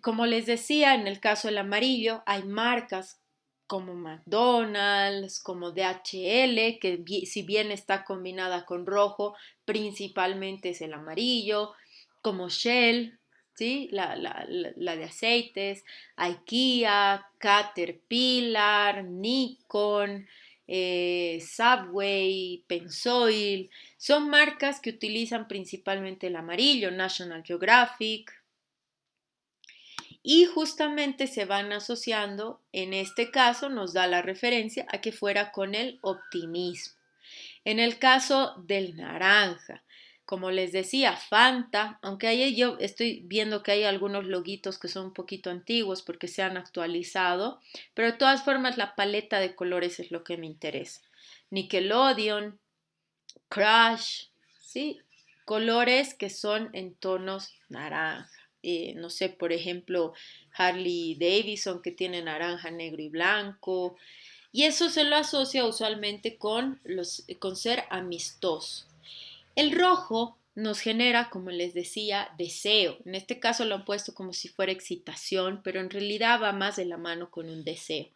Como les decía, en el caso del amarillo hay marcas como McDonald's, como DHL, que si bien está combinada con rojo, principalmente es el amarillo, como Shell, ¿sí? La de aceites, IKEA, Caterpillar, Nikon, Subway, Pennzoil, son marcas que utilizan principalmente el amarillo, National Geographic, y justamente se van asociando, en este caso nos da la referencia a que fuera con el optimismo. En el caso del naranja, como les decía, Fanta, aunque ahí yo estoy viendo que hay algunos loguitos que son un poquito antiguos porque se han actualizado, pero de todas formas la paleta de colores es lo que me interesa. Nickelodeon, Crush, ¿sí? Colores que son en tonos naranja. No sé, por ejemplo, Harley Davidson que tiene naranja, negro y blanco. Y eso se lo asocia usualmente con ser amistoso. El rojo nos genera, como les decía, deseo. En este caso lo han puesto como si fuera excitación, pero en realidad va más de la mano con un deseo.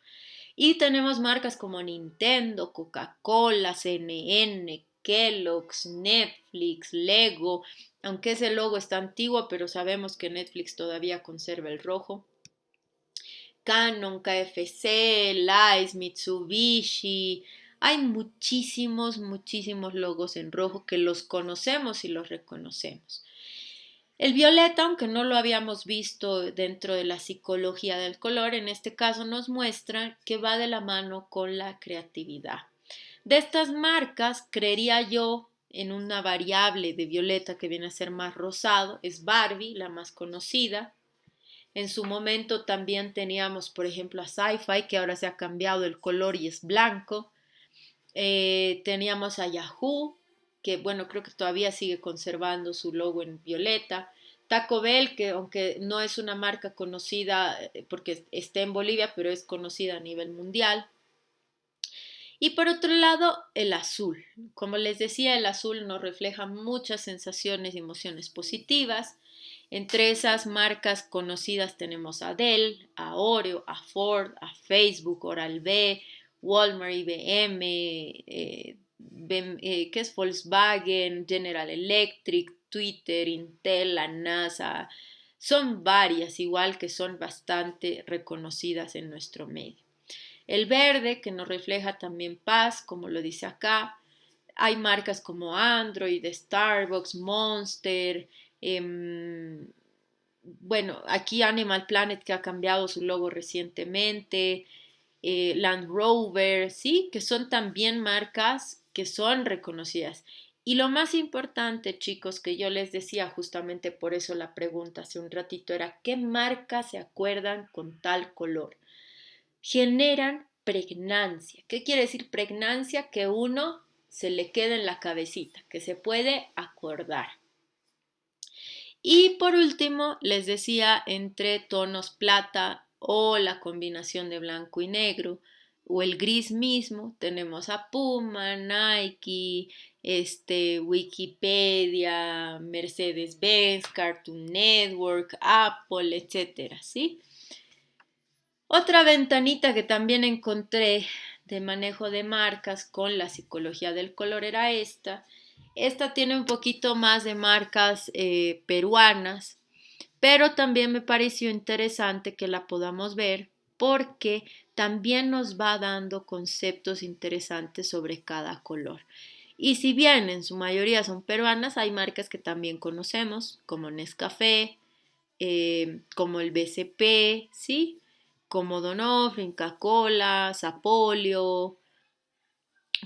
Y tenemos marcas como Nintendo, Coca-Cola, CNN, Kellogg's, Netflix, Lego, aunque ese logo está antiguo, pero sabemos que Netflix todavía conserva el rojo. Canon, KFC, Levi's, Mitsubishi. Hay muchísimos, muchísimos logos en rojo que los conocemos y los reconocemos. El violeta, aunque no lo habíamos visto dentro de la psicología del color, en este caso nos muestra que va de la mano con la creatividad. De estas marcas, creería yo en una variable de violeta que viene a ser más rosado, es Barbie, la más conocida. En su momento también teníamos, por ejemplo, a Sci-Fi, que ahora se ha cambiado el color y es blanco. Teníamos a Yahoo, que bueno, creo que todavía sigue conservando su logo en violeta. Taco Bell, que aunque no es una marca conocida porque está en Bolivia, pero es conocida a nivel mundial. Y por otro lado, el azul. Como les decía, el azul nos refleja muchas sensaciones y emociones positivas. Entre esas marcas conocidas tenemos a Dell, a Oreo, a Ford, a Facebook, Oral-B, Walmart, IBM, ¿qué es Volkswagen, General Electric, Twitter, Intel, la NASA? Son varias, igual que son bastante reconocidas en nuestro medio. El verde, que nos refleja también paz, como lo dice acá. Hay marcas como Android, Starbucks, Monster. Bueno, aquí Animal Planet, que ha cambiado su logo recientemente. Land Rover, ¿sí? Que son también marcas que son reconocidas. Y lo más importante, chicos, que yo les decía, justamente por eso la pregunta hace un ratito era, ¿qué marcas se acuerdan con tal color? Generan pregnancia. ¿Qué quiere decir pregnancia? Que uno se le queda en la cabecita, que se puede acordar. Y por último, les decía, entre tonos plata o la combinación de blanco y negro o el gris mismo, tenemos a Puma, Nike, Wikipedia, Mercedes-Benz, Cartoon Network, Apple, etcétera, ¿sí? Otra ventanita que también encontré de manejo de marcas con la psicología del color era esta. Esta tiene un poquito más de marcas peruanas, pero también me pareció interesante que la podamos ver porque también nos va dando conceptos interesantes sobre cada color. Y si bien en su mayoría son peruanas, hay marcas que también conocemos, como Nescafé, como el BCP, ¿sí? Como Donofrio, Coca-Cola, Sapolio,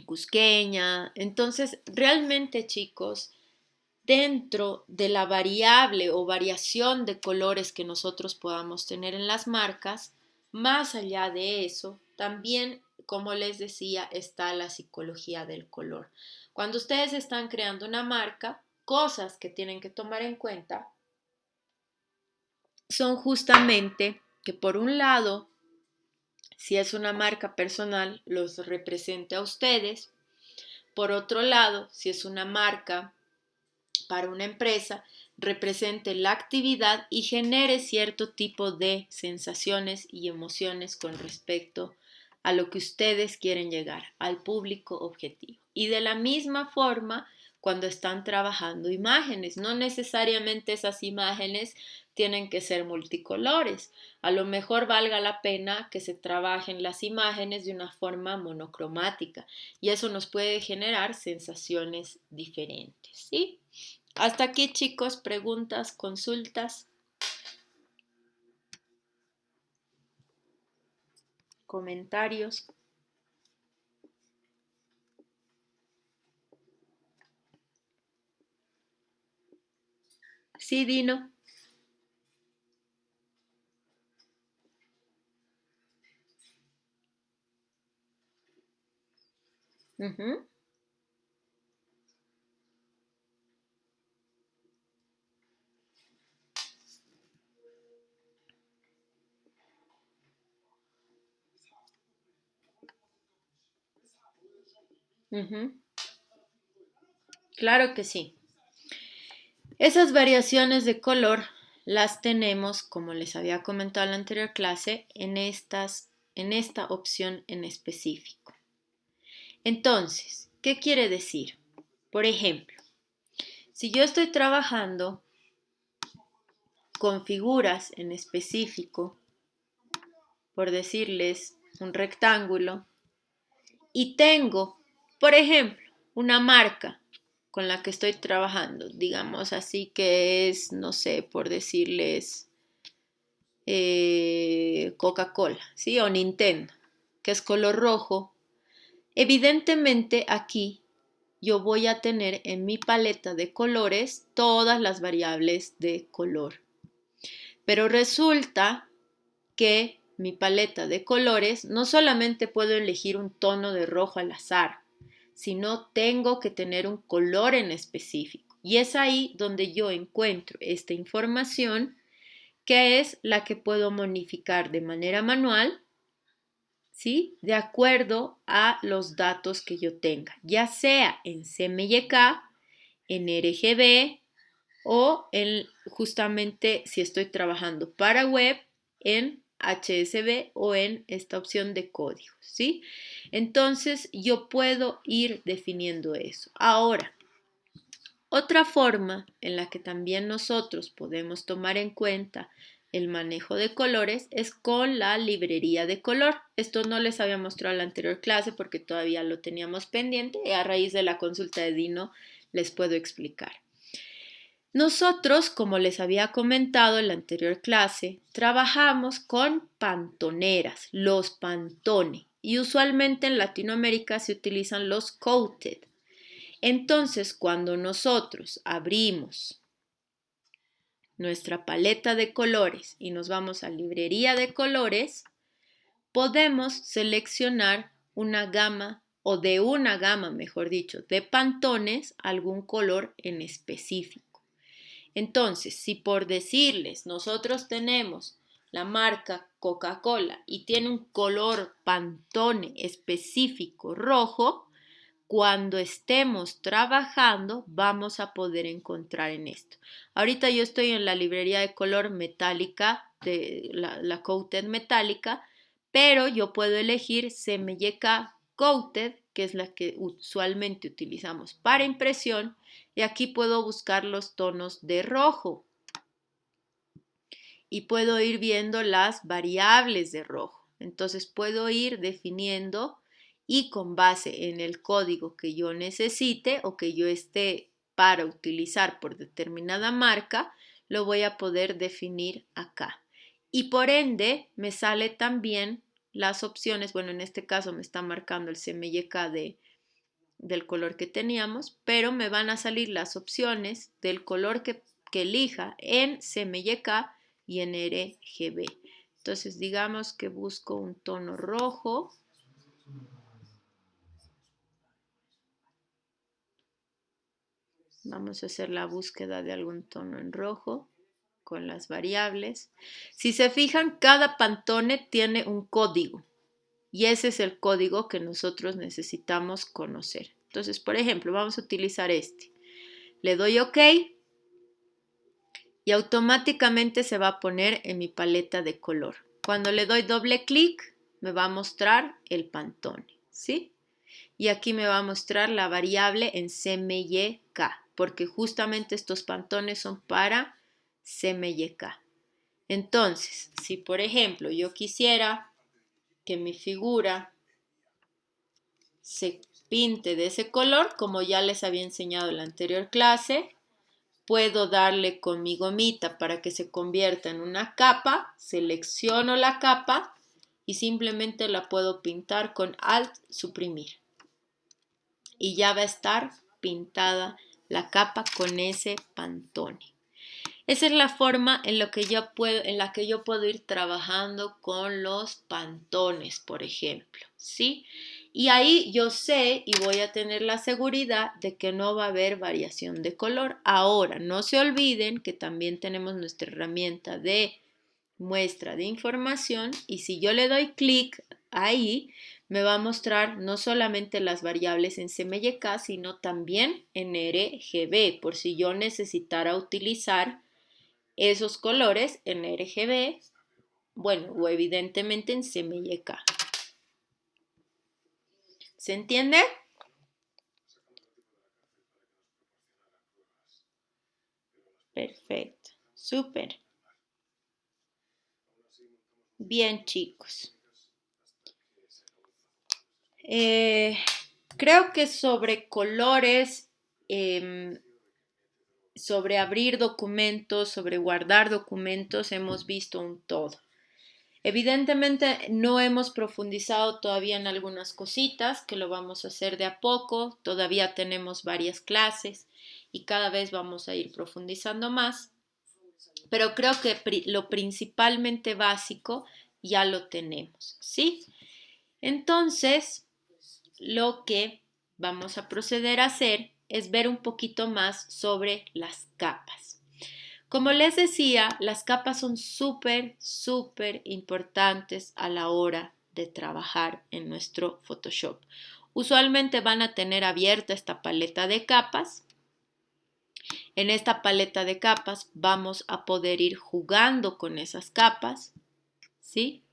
Cusqueña. Entonces, realmente, chicos, dentro de la variable o variación de colores que nosotros podamos tener en las marcas, más allá de eso, también, como les decía, está la psicología del color. Cuando ustedes están creando una marca, cosas que tienen que tomar en cuenta son justamente que por un lado, si es una marca personal, los represente a ustedes. Por otro lado, si es una marca para una empresa, represente la actividad y genere cierto tipo de sensaciones y emociones con respecto a lo que ustedes quieren llegar, al público objetivo. Y de la misma forma, cuando están trabajando imágenes. No necesariamente esas imágenes tienen que ser multicolores. A lo mejor valga la pena que se trabajen las imágenes de una forma monocromática y eso nos puede generar sensaciones diferentes, ¿sí? Hasta aquí, chicos, preguntas, consultas, comentarios. Sí, Dino. Ujú. Ujú. Claro que sí. Esas variaciones de color las tenemos, como les había comentado en la anterior clase, en esta opción en específico. Entonces, ¿qué quiere decir? Por ejemplo, si yo estoy trabajando con figuras en específico, por decirles un rectángulo, y tengo, por ejemplo, una marca con la que estoy trabajando, digamos así que es, no sé, por decirles Coca-Cola, ¿sí? O Nintendo, que es color rojo. Evidentemente aquí yo voy a tener en mi paleta de colores todas las variables de color. Pero resulta que mi paleta de colores no solamente puedo elegir un tono de rojo al azar, sino tengo que tener un color en específico. Y es ahí donde yo encuentro esta información que es la que puedo modificar de manera manual, ¿sí? De acuerdo a los datos que yo tenga, ya sea en CMYK, en RGB o en justamente si estoy trabajando para web en HSB o en esta opción de código, ¿sí? Entonces yo puedo ir definiendo eso. Ahora, otra forma en la que también nosotros podemos tomar en cuenta el manejo de colores es con la librería de color. Esto no les había mostrado en la anterior clase porque todavía lo teníamos pendiente y a raíz de la consulta de Dino les puedo explicar. Nosotros, como les había comentado en la anterior clase, trabajamos con pantoneras, los Pantone, y usualmente en Latinoamérica se utilizan los coated. Entonces, cuando nosotros abrimos nuestra paleta de colores y nos vamos a librería de colores, podemos seleccionar una gama o de una gama, mejor dicho, de pantones algún color en específico. Entonces, si por decirles nosotros tenemos la marca Coca-Cola y tiene un color Pantone específico rojo, cuando estemos trabajando vamos a poder encontrar en esto. Ahorita yo estoy en la librería de color metálica, de la Coated metálica, pero yo puedo elegir CMYK Coated, que es la que usualmente utilizamos para impresión, y aquí puedo buscar los tonos de rojo y puedo ir viendo las variables de rojo. Entonces puedo ir definiendo y con base en el código que yo necesite o que yo esté para utilizar por determinada marca, lo voy a poder definir acá. Y por ende me sale también las opciones, bueno, en este caso me está marcando el CMYK del color que teníamos, pero me van a salir las opciones del color que elija en CMYK y en RGB. Entonces digamos que busco un tono rojo. Vamos a hacer la búsqueda de algún tono en rojo con las variables. Si se fijan, cada Pantone tiene un código y ese es el código que nosotros necesitamos conocer. Entonces, por ejemplo, vamos a utilizar este. Le doy OK y automáticamente se va a poner en mi paleta de color. Cuando le doy doble clic, me va a mostrar el Pantone, ¿sí? y aquí me va a mostrar la variable en CMYK, porque justamente estos pantones son para CMYK. Entonces, si por ejemplo yo quisiera que mi figura se pinte de ese color, como ya les había enseñado en la anterior clase, puedo darle con mi gomita para que se convierta en una capa, selecciono la capa y simplemente la puedo pintar con Alt suprimir. Y ya va a estar pintada la capa con ese pantone. Esa es la forma en la que yo puedo ir trabajando con los pantones, por ejemplo, ¿sí? Y ahí yo sé y voy a tener la seguridad de que no va a haber variación de color. Ahora, no se olviden que también tenemos nuestra herramienta de muestra de información y si yo le doy clic ahí, me va a mostrar no solamente las variables en CMYK, sino también en RGB, por si yo necesitara utilizar esos colores en RGB, bueno, o evidentemente en CMYK. ¿Se entiende? Perfecto, súper. Bien, chicos. Creo que sobre colores, sobre abrir documentos, sobre guardar documentos, hemos visto un todo. Evidentemente no hemos profundizado todavía en algunas cositas, que lo vamos a hacer de a poco, todavía tenemos varias clases y cada vez vamos a ir profundizando más, pero creo que lo principalmente básico ya lo tenemos, ¿sí? Entonces, lo que vamos a proceder a hacer es ver un poquito más sobre las capas. Como les decía, las capas son súper importantes a la hora de trabajar en nuestro Photoshop. Usualmente van a tener abierta esta paleta de capas. En esta paleta de capas vamos a poder ir jugando con esas capas, ¿sí?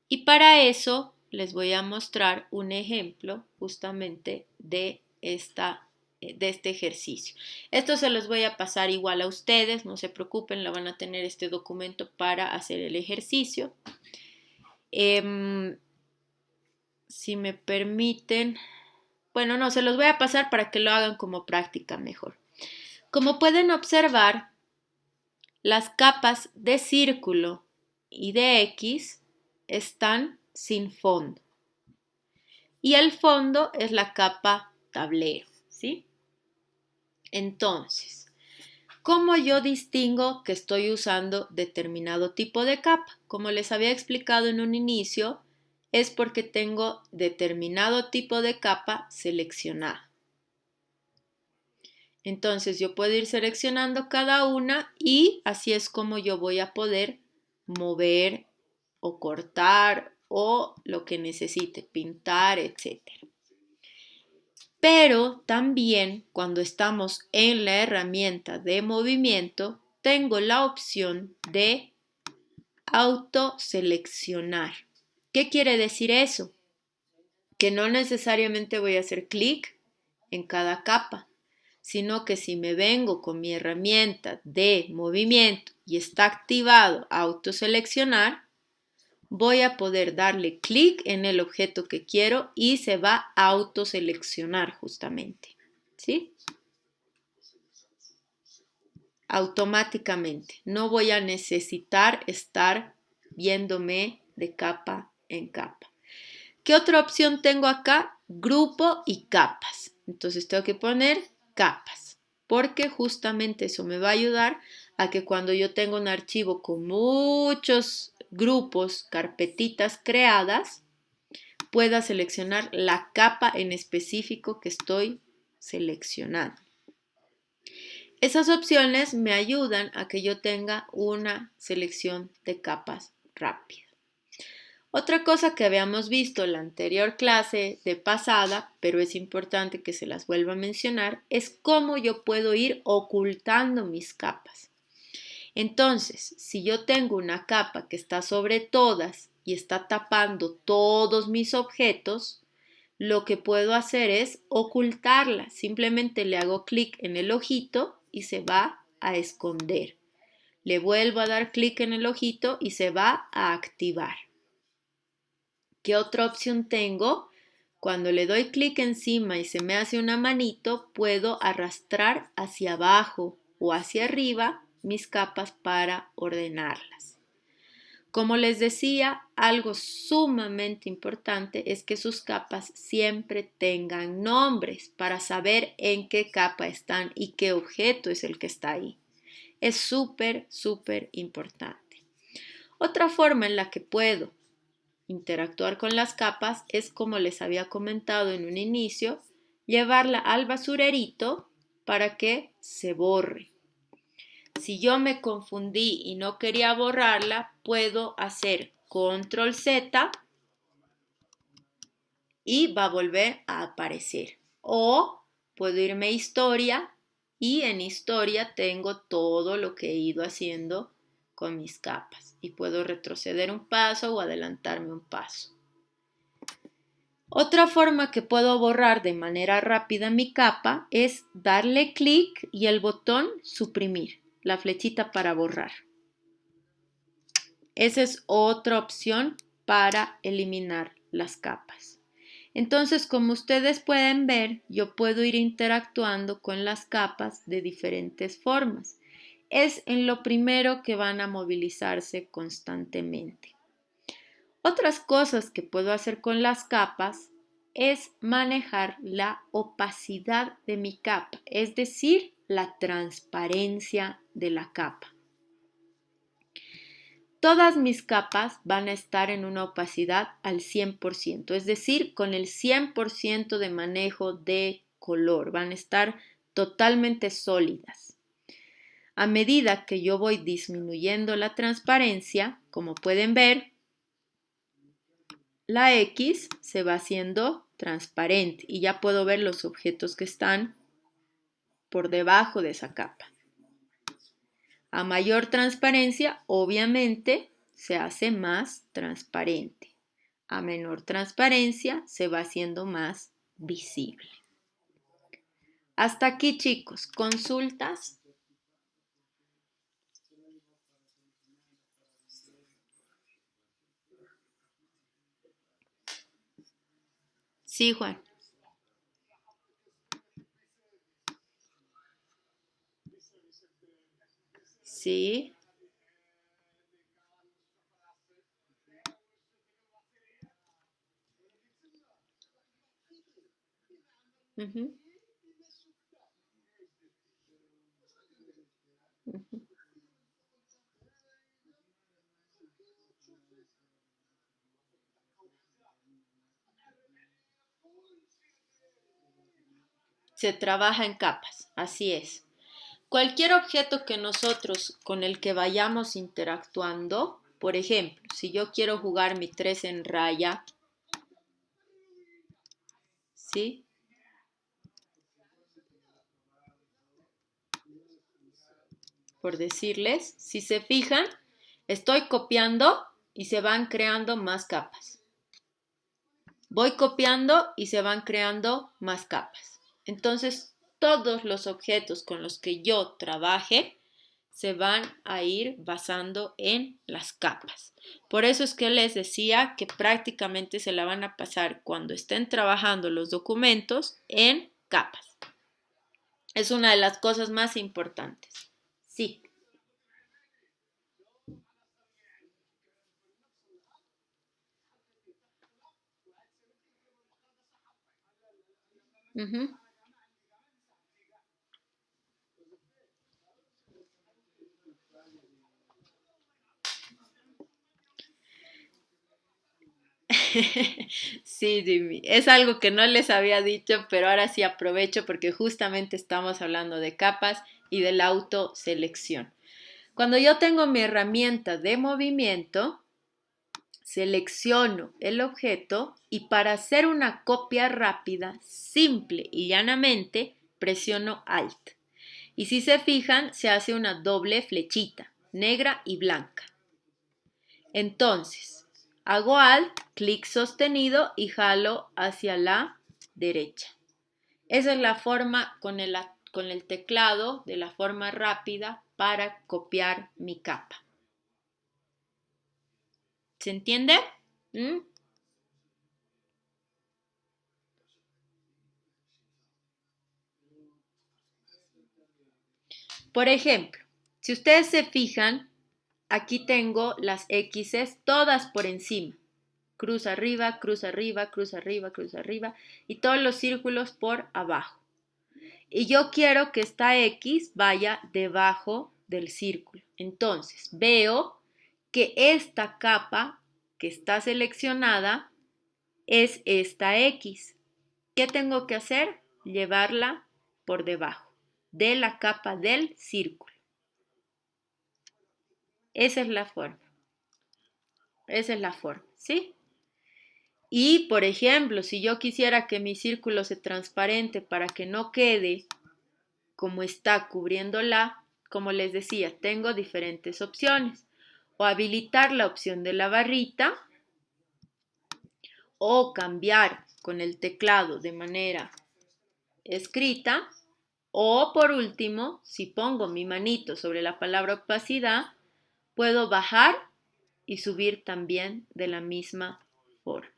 Y para eso les voy a mostrar un ejemplo justamente de este ejercicio. Esto se los voy a pasar igual a ustedes, no se preocupen, la van a tener este documento para hacer el ejercicio. Si me permiten, bueno, no, se los voy a pasar para que lo hagan como práctica mejor. Como pueden observar, las capas de círculo y de X están sin fondo. Y el fondo es la capa tablero, ¿sí? Entonces, ¿cómo yo distingo que estoy usando determinado tipo de capa? Como les había explicado en un inicio, es porque tengo determinado tipo de capa seleccionada. Entonces yo puedo ir seleccionando cada una y así es como yo voy a poder mover o cortar o lo que necesite, pintar, etc. Pero también cuando estamos en la herramienta de movimiento, tengo la opción de autoseleccionar. ¿Qué quiere decir eso? Que no necesariamente voy a hacer clic en cada capa, sino que si me vengo con mi herramienta de movimiento y está activado autoseleccionar, voy a poder darle clic en el objeto que quiero y se va a autoseleccionar justamente, ¿sí? Automáticamente. No voy a necesitar estar viéndome de capa en capa. ¿Qué otra opción tengo acá? Grupo y capas. Entonces tengo que poner capas, porque justamente eso me va a ayudar a que cuando yo tengo un archivo con muchos grupos, carpetitas creadas, pueda seleccionar la capa en específico que estoy seleccionando. Esas opciones me ayudan a que yo tenga una selección de capas rápida. Otra cosa que habíamos visto en la anterior clase de pasada, pero es importante que se las vuelva a mencionar, es cómo yo puedo ir ocultando mis capas. Entonces, si yo tengo una capa que está sobre todas y está tapando todos mis objetos, lo que puedo hacer es ocultarla. Simplemente le hago clic en el ojito y se va a esconder. Le vuelvo a dar clic en el ojito y se va a activar. ¿Qué otra opción tengo? Cuando le doy clic encima y se me hace una manito, puedo arrastrar hacia abajo o hacia arriba mis capas para ordenarlas. Como les decía, algo sumamente importante es que sus capas siempre tengan nombres para saber en qué capa están y qué objeto es el que está ahí. Es súper, súper importante. Otra forma en la que puedo interactuar con las capas es, como les había comentado en un inicio, llevarla al basurerito para que se borre. Si yo me confundí y no quería borrarla, puedo hacer control Z y va a volver a aparecer. O puedo irme a historia y en historia tengo todo lo que he ido haciendo con mis capas y puedo retroceder un paso o adelantarme un paso. Otra forma que puedo borrar de manera rápida mi capa es darle clic y el botón suprimir, la flechita para borrar. Esa es otra opción para eliminar las capas. Entonces, como ustedes pueden ver, yo puedo ir interactuando con las capas de diferentes formas. Es en lo primero que van a movilizarse constantemente. Otras cosas que puedo hacer con las capas es manejar la opacidad de mi capa, es decir, la transparencia de la capa. Todas mis capas van a estar en una opacidad al 100%, es decir, con el 100% de manejo de color, van a estar totalmente sólidas. A medida que yo voy disminuyendo la transparencia, como pueden ver, la X se va haciendo transparente y ya puedo ver los objetos que están por debajo de esa capa. A mayor transparencia, obviamente, se hace más transparente. A menor transparencia, se va haciendo más visible. Hasta aquí, chicos, ¿consultas? Sí, Juan. Sí. Uh-huh. Uh-huh. Se trabaja en capas, así es. Cualquier objeto que nosotros con el que vayamos interactuando, por ejemplo, si yo quiero jugar mi 3 en raya, ¿sí? Por decirles, si se fijan, estoy copiando y se van creando más capas. Voy copiando y se van creando más capas. Entonces, todos los objetos con los que yo trabaje se van a ir basando en las capas. Por eso es que les decía que prácticamente se la van a pasar cuando estén trabajando los documentos en capas. Es una de las cosas más importantes. Sí. Uh-huh. Sí, Jimmy, es algo que no les había dicho, pero ahora sí aprovecho porque justamente estamos hablando de capas y de la autoselección. Cuando yo tengo mi herramienta de movimiento, selecciono el objeto y para hacer una copia rápida, simple y llanamente, presiono Alt. Y si se fijan, se hace una doble flechita, negra y blanca. Entonces, Hago Alt, clic sostenido y jalo hacia la derecha. Esa es la forma con el teclado, de la forma rápida para copiar mi capa. ¿Se entiende? ¿Mm? Por ejemplo, si ustedes se fijan, aquí tengo las X's todas por encima. Cruz arriba, cruz arriba, cruz arriba, cruz arriba y todos los círculos por abajo. Y yo quiero que esta X vaya debajo del círculo. Entonces veo que esta capa que está seleccionada es esta X. ¿Qué tengo que hacer? Llevarla por debajo de la capa del círculo. Esa es la forma. Esa es la forma, ¿sí? Y, por ejemplo, si yo quisiera que mi círculo sea transparente para que no quede como está cubriéndola, como les decía, tengo diferentes opciones. O habilitar la opción de la barrita o cambiar con el teclado de manera escrita. O por último, si pongo mi manito sobre la palabra opacidad, puedo bajar y subir también de la misma forma.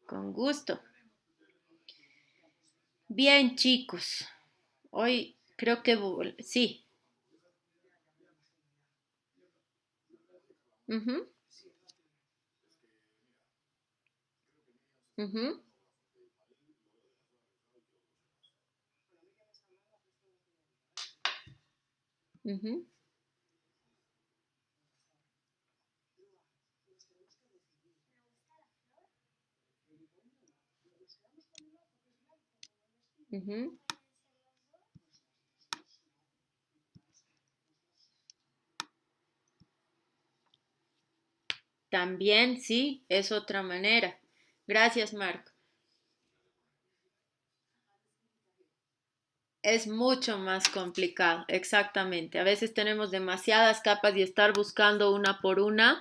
Con gusto. Bien, chicos. Hoy creo que sí. Ujú, ujú, ujú, ujú. También sí, es otra manera. Gracias, Marco. Es mucho más complicado, exactamente. A veces tenemos demasiadas capas y estar buscando una por una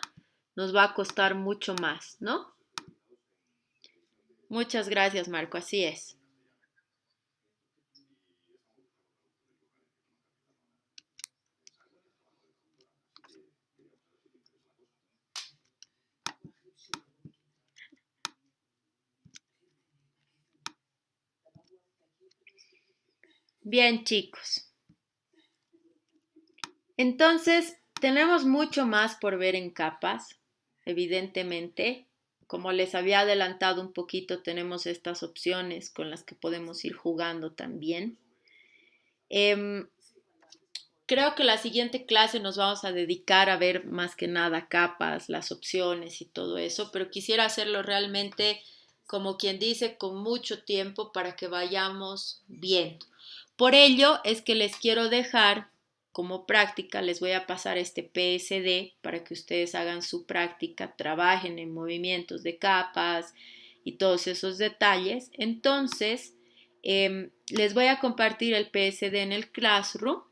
nos va a costar mucho más, ¿no? Muchas gracias, Marco. Así es. Bien, chicos. Entonces, tenemos mucho más por ver en capas, evidentemente. Como les había adelantado un poquito, tenemos estas opciones con las que podemos ir jugando también. Em, Creo que la siguiente clase nos vamos a dedicar a ver más que nada capas, las opciones y todo eso, pero quisiera hacerlo realmente, como quien dice, con mucho tiempo para que vayamos viendo. Por ello es que les quiero dejar como práctica, les voy a pasar este PSD para que ustedes hagan su práctica, trabajen en movimientos de capas y todos esos detalles. Entonces, les voy a compartir el PSD en el Classroom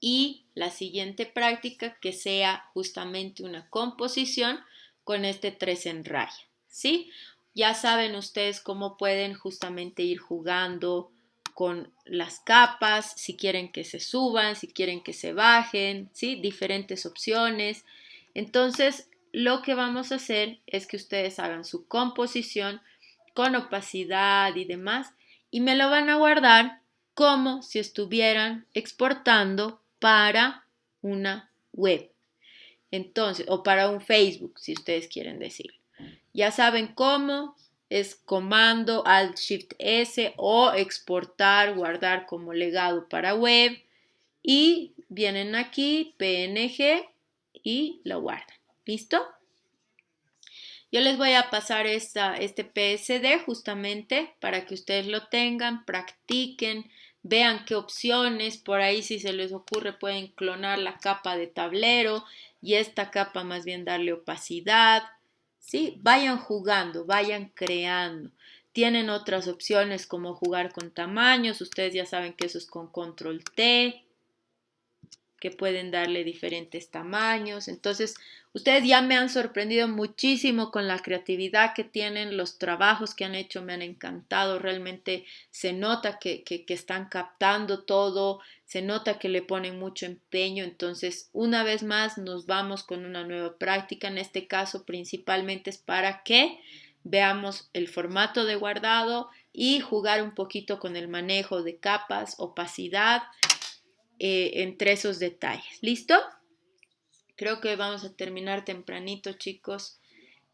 y la siguiente práctica que sea justamente una composición con este 3 en raya, ¿sí? Ya saben ustedes cómo pueden justamente ir jugando con las capas, si quieren que se suban, si quieren que se bajen, ¿sí? Diferentes opciones. Entonces, lo que vamos a hacer es que ustedes hagan su composición con opacidad y demás y me lo van a guardar como si estuvieran exportando para una web. Entonces, o para un Facebook, si ustedes quieren decir. Ya saben cómo es comando Alt Shift S o exportar, guardar como legado para web y vienen aquí PNG y lo guardan. ¿Listo? Yo les voy a pasar este PSD justamente para que ustedes lo tengan, practiquen, vean qué opciones, por ahí si se les ocurre pueden clonar la capa de tablero y esta capa más bien darle opacidad, ¿sí? Vayan jugando, vayan creando. Tienen otras opciones como jugar con tamaños, ustedes ya saben que eso es con control T, que pueden darle diferentes tamaños. Entonces, ustedes ya me han sorprendido muchísimo con la creatividad que tienen, los trabajos que han hecho me han encantado, realmente se nota que están captando todo, se nota que le ponen mucho empeño. Entonces, una vez más, nos vamos con una nueva práctica. En este caso, principalmente es para que veamos el formato de guardado y jugar un poquito con el manejo de capas, opacidad, entre esos detalles. ¿Listo? Creo que vamos a terminar tempranito, chicos.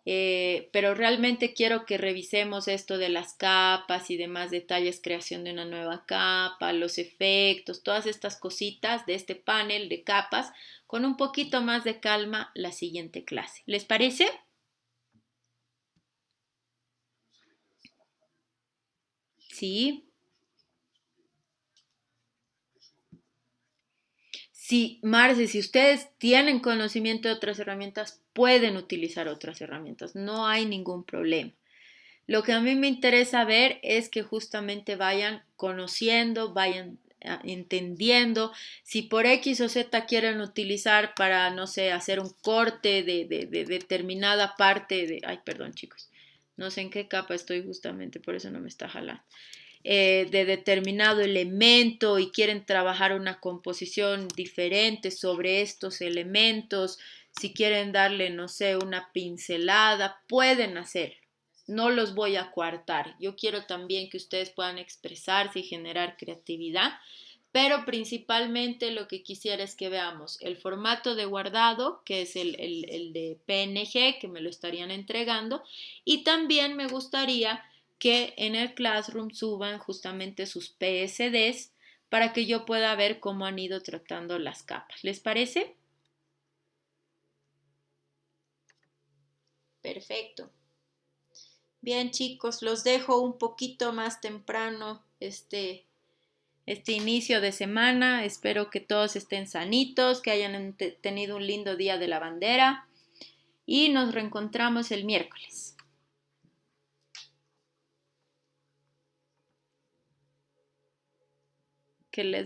Pero realmente quiero que revisemos esto de las capas y demás detalles, creación de una nueva capa, los efectos, todas estas cositas de este panel de capas, con un poquito más de calma la siguiente clase. ¿Les parece? Sí. Sí, Marce, si ustedes tienen conocimiento de otras herramientas, pueden utilizar otras herramientas, no hay ningún problema. Lo que a mí me interesa ver es que justamente vayan conociendo, vayan entendiendo. Si por X o Z quieren utilizar para, no sé, hacer un corte de determinada parte de... Ay, perdón, chicos. No sé en qué capa estoy justamente, por eso no me está jalando. De determinado elemento y quieren trabajar una composición diferente sobre estos elementos, si quieren darle, no sé, una pincelada, pueden hacerlo. No los voy a coartar. Yo quiero también que ustedes puedan expresarse y generar creatividad, pero principalmente lo que quisiera es que veamos el formato de guardado, que es el de PNG, que me lo estarían entregando, y también me gustaría que en el Classroom suban justamente sus PSDs para que yo pueda ver cómo han ido tratando las capas. ¿Les parece? Perfecto. Bien, chicos, los dejo un poquito más temprano este inicio de semana. Espero que todos estén sanitos, que hayan tenido un lindo día de la bandera y nos reencontramos el miércoles. Que les